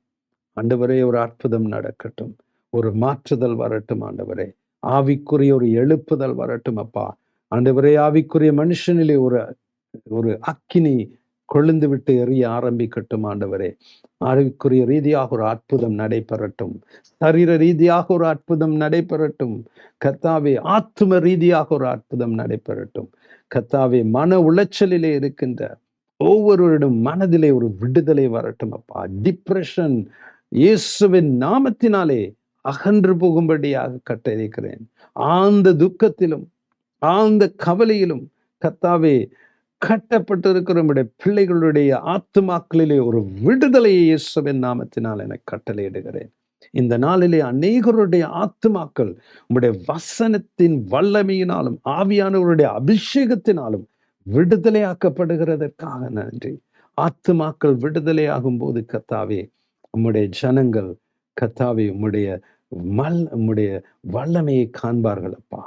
ஆண்டவரே. ஒரு அற்புதம் நடக்கட்டும், ஒரு மாற்றுதல் வரட்டும் ஆண்டவரே. ஆவிக்குரிய ஒரு எழுப்புதல் வரட்டும் அப்பா. ஆண்டவரே, ஆவிக்குரிய மனுஷனிலே ஒரு அக்கினி கொழுந்து விட்டு எறிய ஆரம்பிக்கட்டும் ஆண்டவரே. ஆவிக்குரிய ரீதியாக ஒரு அற்புதம் நடைபெறட்டும், சரீர ரீதியாக ஒரு அற்புதம் நடைபெறட்டும் கர்த்தாவே. ஆத்தும ரீதியாக ஒரு அற்புதம் நடைபெறட்டும் கர்த்தாவே. மன உளைச்சலிலே இருக்கின்ற ஒவ்வொருவரிடம் மனதிலே ஒரு விடுதலை வரட்டும் அப்பா. டிப்ரெஷன் இயேசுவின் நாமத்தினாலே அகன்று போகும்படியாக கட்டளையிடுகிறேன். ஆழ்ந்த துக்கத்திலும் ஆழ்ந்த கவலையிலும் கர்த்தாவே கட்டப்பட்டிருக்கிற நம்முடைய பிள்ளைகளுடைய ஆத்துமாக்களிலே ஒரு விடுதலையை இயேசுவின் நாமத்தினால் என கட்டளையிடுகிறேன். இந்த நாளிலே அநேகருடைய ஆத்துமாக்கள் உம்முடைய வசனத்தின் வல்லமையினாலும் ஆவியானவருடைய அபிஷேகத்தினாலும் விடுதலையாக்கப்படுகிறதற்காக நன்றி. ஆத்துமாக்கள் விடுதலையாகும் போது கர்த்தாவே, உம்முடைய ஜனங்கள் கர்த்தாவே உம்முடைய வல்லமையை காண்பார்கள் அப்பா.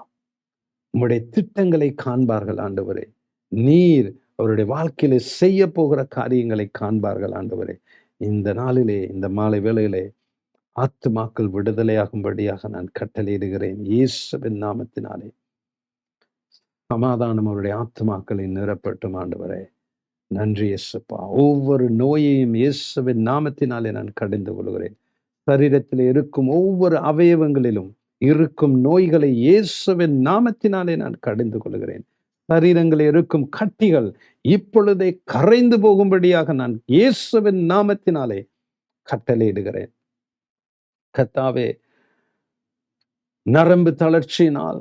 உம்முடைய திட்டங்களை காண்பார்கள் ஆண்டவரே. நீர் அவருடைய வாழ்க்கையில செய்ய போகிற காரியங்களை காண்பார்கள் ஆண்டவரே. இந்த நாளிலே, இந்த மாலை வேளையிலே ஆத்துமாக்கள் விடுதலையாகும்படியாக நான் கட்டளையிடுகிறேன் இயேசுவின் நாமத்தினாலே. சமாதானம் அவருடைய ஆத்துமாக்களை நிரப்பட்டும் ஆண்டவரே. நன்றி இயேசுப்பா. ஒவ்வொரு நோயையும் இயேசுவின் நாமத்தினாலே நான் கடிந்து கொள்கிறேன். சரீரத்தில் இருக்கும் ஒவ்வொரு அவயவங்களிலும் இருக்கும் நோய்களை இயேசுவின் நாமத்தினாலே நான் கடிந்து கொள்கிறேன். சரீரங்களில் இருக்கும் கட்டிகள் இப்பொழுதே கரைந்து போகும்படியாக நான் இயேசுவின் நாமத்தினாலே கட்டளையிடுகிறேன். கர்த்தாவே, நரம்பு தளர்ச்சியினால்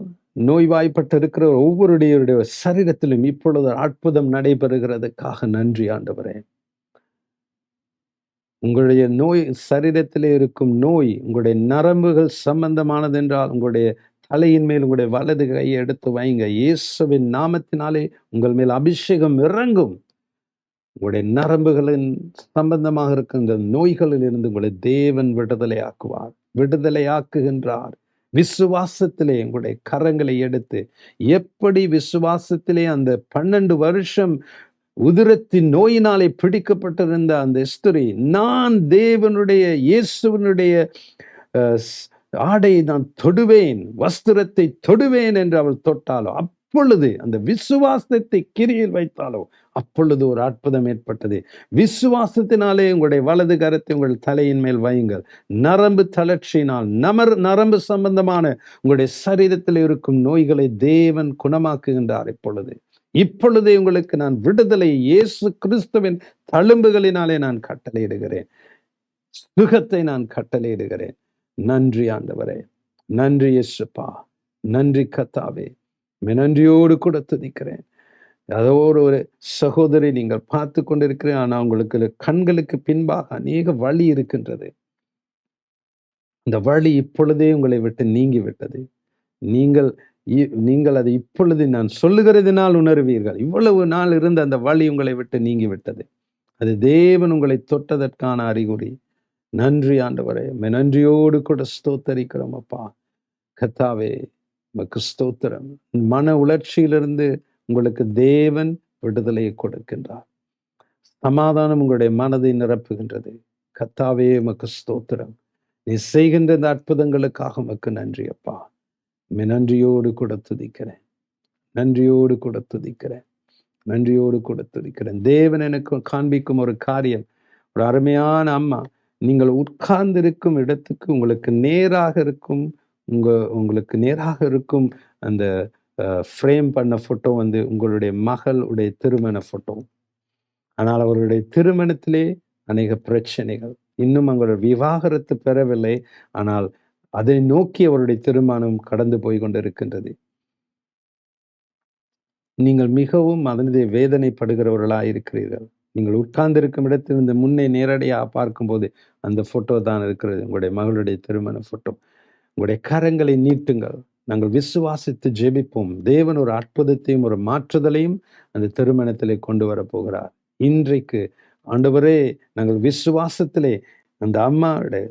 நோய்வாய்ப்பட்டிருக்கிற ஒவ்வொருடைய சரீரத்திலும் இப்பொழுது அற்புதம் நடைபெறுகிறதுக்காக நன்றி ஆண்டவரே. உங்களுடைய நோய், சரீரத்திலே இருக்கும் நோய் உங்களுடைய நரம்புகள் சம்பந்தமானது என்றால் உங்களுடைய தலையின் மேல் உங்களுடைய வலது கையை எடுத்து வைங்க. இயேசுவின் நாமத்தினாலே உங்கள் மேல் அபிஷேகம் இறங்கும். உங்களுடைய நரம்புகளின் சம்பந்தமாக இருக்கின்ற நோய்களில் இருந்து உங்களை தேவன் விடுதலையாக்குவார், விடுதலையாக்குகின்றார். விசுவாசத்திலே உங்களுடைய கரங்களை எடுத்து, எப்படி விசுவாசத்திலே அந்த 12 வருஷம் உதிரத்தின் நோயினாலே பிடிக்கப்பட்டிருந்த அந்த ஸ்திரீ, நான் தேவனுடைய இயேசுவனுடைய ஆடையை நான் தொடுவேன், வஸ்திரத்தை தொடுவேன் என்று அவள் தொட்டாலோ, அப்பொழுது அந்த விசுவாசத்தை கிரியில் வைத்தாலோ அப்பொழுது ஒரு அற்புதம் ஏற்பட்டது. விசுவாசத்தினாலே உங்களுடைய வலது கரத்தை உங்கள் தலையின் மேல் வையுங்கள். நரம்பு தளர்ச்சியினால் நரம்பு சம்பந்தமான உங்களுடைய சரீரத்தில் இருக்கும் நோய்களை தேவன் குணமாக்குகின்றார். இப்பொழுதே உங்களுக்கு நான் விடுதலை இயேசு கிறிஸ்துவின் தழும்புகளினாலே நான் கட்டளையிடுகிறேன். சுகத்தை நான் கட்டளையிடுகிறேன். நன்றி ஆண்டவரே, நன்றி இயேசுப்பா, நன்றி கர்த்தாவே. நன்றியோடு கூட துதிக்கிறேன். அதோடு ஒரு சகோதரி நீங்கள் பார்த்து கொண்டிருக்கிறேன், ஆனால் உங்களுக்கு கண்களுக்கு பின்பாக அநேக வலி இருக்கின்றது. அந்த வலி இப்பொழுதே உங்களை விட்டு நீங்கி விட்டது. நீங்கள் அதை இப்பொழுது நான் சொல்லுகிறதினால் உணர்வீர்கள். இவ்வளவு நாள் இருந்த அந்த வலி உங்களை விட்டு நீங்கி விட்டது. அது தேவன் உங்களை தொட்டதற்கான அறிகுறி. நன்றி ஆண்டவரே, நன்றியோடு கூட ஸ்தோத்தரிக்கிறோம் அப்பா. கர்த்தாவே, உமக்கு ஸ்தோத்திரம். மன உளர்ச்சியிலிருந்து உங்களுக்கு தேவன் விடுதலையை கொடுக்கின்றார். சமாதானம் உங்களுடைய மனதை நிரப்புகின்றது. கர்த்தாவே, உமக்கு ஸ்தோத்திரம். நீ செய்கின்ற இந்த அற்புதங்களுக்காக உமக்கு நன்றி அப்பா. நன்றியோடு கூட துதிக்கிறேன், நன்றியோடு கூட துதிக்கிறேன், நன்றியோடு கூட துதிக்கிறேன். தேவன் எனக்கு காண்பிக்கும் ஒரு காரியம், ஒரு அருமையான அம்மா. நீங்கள் உட்கார்ந்திருக்கும் இடத்துக்கு உங்களுக்கு நேராக இருக்கும், உங்க உங்களுக்கு நேராக இருக்கும் அந்த ஃப்ரேம் பண்ண ஃபோட்டோ வந்து உங்களுடைய மகளுடைய திருமண ஃபோட்டோ. ஆனால் அவருடைய திருமணத்திலே அநேக பிரச்சனைகள். இன்னும் அவர்கள் விவாகரத்து பெறவில்லை. ஆனால் அதை நோக்கி அவருடைய திருமணம் கடந்து போய் கொண்டிருக்கின்றது. நீங்கள் மிகவும் அதனது வேதனைப்படுகிறவர்களாய் இருக்கிறீர்கள். நீங்கள் உட்கார்ந்திருக்கும் இடத்திலிருந்து முன்னே நேரடியாக பார்க்கும்போது, அந்த ஃபோட்டோ தான் இருக்கிறது. உங்களுடைய மகளுடைய திருமண ஃபோட்டோ. உங்களுடைய கரங்களை நீட்டுங்கள். நாங்கள் விசுவாசித்து ஜெபிப்போம். தேவன் ஒரு அற்புதத்தையும், ஒரு மாற்றுதலையும் அந்த திருமணத்திலே கொண்டு வரப்போகிறார். இன்றைக்கு ஆண்டவரே, நாங்கள் விசுவாசத்திலே அந்த அம்மாவுடைய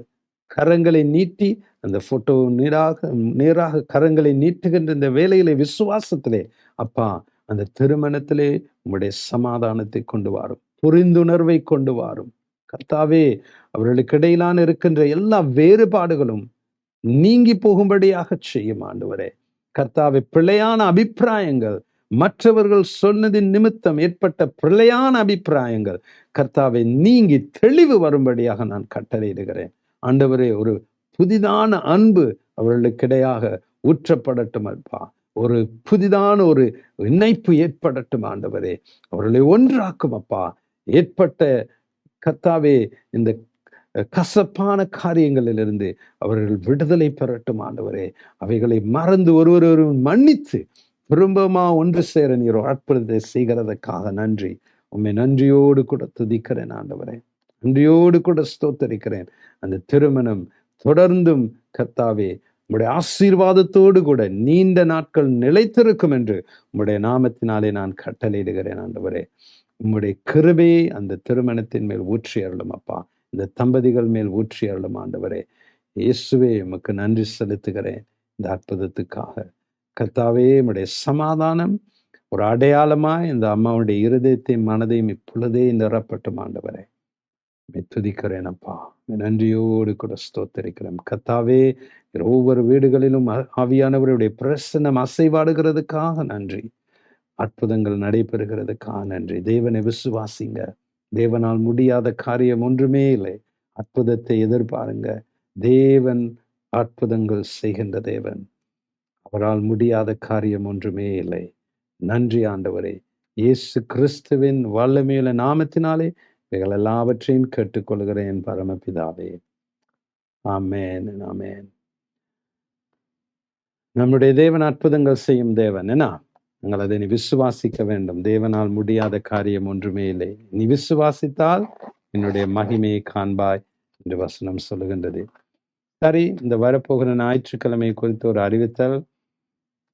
கரங்களை நீட்டி அந்த ஃபோட்டோ நேராக நேராக கரங்களை நீட்டுகின்ற இந்த வேலையிலே விசுவாசத்திலே, அப்பா அந்த திருமணத்திலே உம்முடைய சமாதானத்தை கொண்டு வாரும். புரிந்துணர்வை கொண்டு வாரும். கர்த்தாவே, அவர்களுக்கு இடையிலான இருக்கின்ற எல்லா வேறுபாடுகளும் நீங்கி போகும்படியாக செய்யும் ஆண்டவரே. கர்த்தாவே, பிழையான அபிப்பிராயங்கள், மற்றவர்கள் சொன்னதின் நிமித்தம் ஏற்பட்ட பிழையான அபிப்பிராயங்கள் கர்த்தாவே நீங்கி தெளிவு வரும்படியாக நான் கட்டளையிடுகிறேன். ஆண்டவரே, ஒரு புதிதான அன்பு அவர்களுக்கிடையாக ஊற்றப்படட்டும் அப்பா. ஒரு புதிதான ஒரு இணைப்பு ஏற்படட்டும் ஆண்டவரே. அவர்களை ஒன்றாக்கும் அப்பா. ஏற்பட்ட கர்த்தாவே இந்த கசப்பான காரியங்களிலிருந்து அவர்கள் விடுதலை பெறட்டும் ஆண்டவரே. அவைகளை மறந்து ஒருவர் மன்னித்து திரும்பமா ஒன்று சேர நீர் அற்புதத்தை செய்கிறதுக்காக நன்றி. உம்மை நன்றியோடு கூட துதிக்கிறேன் ஆண்டவரே. நன்றியோடு கூட ஸ்தோத்தரிக்கிறேன். அந்த திருமணம் தொடர்ந்தும் கர்த்தாவே உம்முடைய ஆசீர்வாதத்தோடு கூட நீண்ட நாட்கள் நிலைத்திருக்கும் என்று உம்முடைய நாமத்தினாலே நான் கட்டளையிடுகிறேன் ஆண்டவரே. உம்முடைய கிருபையை அந்த திருமணத்தின் மேல் ஊற்றி அருளும் அப்பா. இந்த தம்பதிகள் மேல் ஊற்றி அருளும் ஆண்டவரே. இயேசுவே, உமக்கு நன்றி செலுத்துகிறேன் இந்த அற்புதத்துக்காக. கர்த்தாவே, உம்முடைய சமாதானம் ஒரு அடையாளமாய் இந்த அம்மாவுடைய இருதயத்தையும் மனதையும் இப்பொழுதே நிரப்பட்டும் ஆண்டவரே. துதிக்கிறேன் அப்பா. நன்றியோடு கூட ஸ்தோத்தரிக்கிறேன். கர்த்தாவே, ஒவ்வொரு வீடுகளிலும் ஆவியானவருடைய பிரசன்னம் அசைவாடுகிறதுக்காக நன்றி. அற்புதங்கள் நடைபெறுகிறதுக்காக நன்றி. தேவனை விசுவாசிங்க. தேவனால் முடியாத காரியம் ஒன்றுமே இல்லை. அற்புதத்தை எதிர்பாருங்க. தேவன் அற்புதங்கள் செய்கின்ற தேவன். அவரால் முடியாத காரியம் ஒன்றுமே இல்லை. நன்றி ஆண்டவரே. இயேசு கிறிஸ்துவின் வல்லமையுள்ள நாமத்தினாலே இவைகள் எல்லாவற்றையும் கேட்டுக்கொள்கிறேன் பரமபிதாவே. ஆமென், ஆமென். நம்முடைய தேவன் அற்புதங்கள் செய்யும் தேவன். என்ன? நாங்கள் அதை நீ விசுவாசிக்க வேண்டும். தேவனால் முடியாத காரியம் ஒன்றுமே இல்லை. நீ விசுவாசித்தால் என்னுடைய மகிமையை காண்பாய் என்று வசனம் சொல்லுகின்றது. சரி, இந்த வரப்போகிற ஞாயிற்றுக்கிழமை குறித்து ஒரு அறிவித்தல்.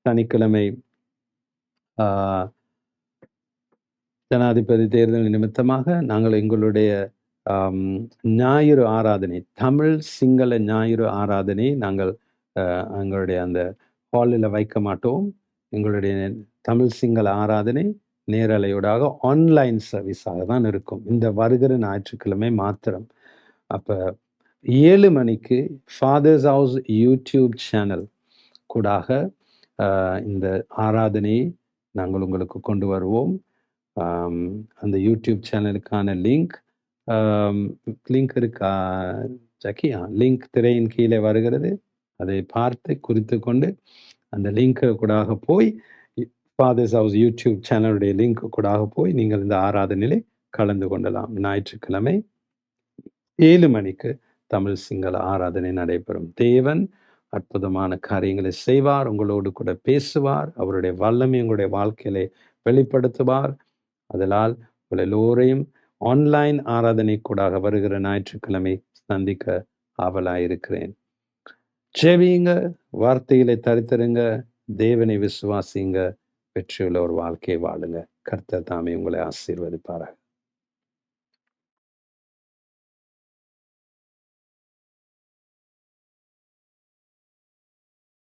சனிக்கிழமை ஜனாதிபதி தேர்தல் நிமித்தமாக நாங்கள் எங்களுடைய ஞாயிறு ஆராதனை, தமிழ் சிங்கள ஞாயிறு ஆராதனை நாங்கள் எங்களுடைய அந்த ஹாலில் வைக்க மாட்டோம். எங்களுடைய தமிழ் சிங்கள ஆராதனை நேரலையோடாக ஆன்லைன் சர்வீஸாக தான் இருக்கும். இந்த வருகிற ஞாயிற்றுக்கிழமை மாத்திரம். அப்போ 7 மணிக்கு ஃபாதர்ஸ் ஹவுஸ் யூடியூப் சேனல் கூடாக இந்த ஆராதனையை நாங்கள் உங்களுக்கு கொண்டு வருவோம். அந்த யூடியூப் சேனலுக்கான லிங்க் இருக்கா ஜக்கியா? லிங்க் திரையின் கீழே வருகிறது. அதை பார்த்து குறித்து கொண்டு அந்த லிங்க்கு கூடாக போய் ஃபாதர்ஸ் ஹவுஸ் யூடியூப் சேனலுடைய லிங்க் கூடாக போய் நீங்கள் இந்த ஆராதனையிலே கலந்து கொள்ளலாம். ஞாயிற்றுக்கிழமை 7 மணிக்கு தமிழ் சிங்கள ஆராதனை நடைபெறும். தேவன் அற்புதமான காரியங்களை செய்வார். உங்களோடு கூட பேசுவார். அவருடைய வல்லமை உங்களுடைய வாழ்க்கையிலே வெளிப்படுத்துவார். அதனால் உங்கள் எல்லோரையும் ஆன்லைன் ஆராதனை கூடாக வருகிற ஞாயிற்றுக்கிழமை சந்திக்க ஆவலாயிருக்கிறேன். ஜெபியுங்க, வார்த்தைகளை தரித்திருங்க, தேவனை விசுவாசிங்க, வெற்றியுள்ள ஒரு வாழ்க்கையை வாழுங்க. கர்த்தர் தாமே உங்களை ஆசீர்வதிப்பாராக.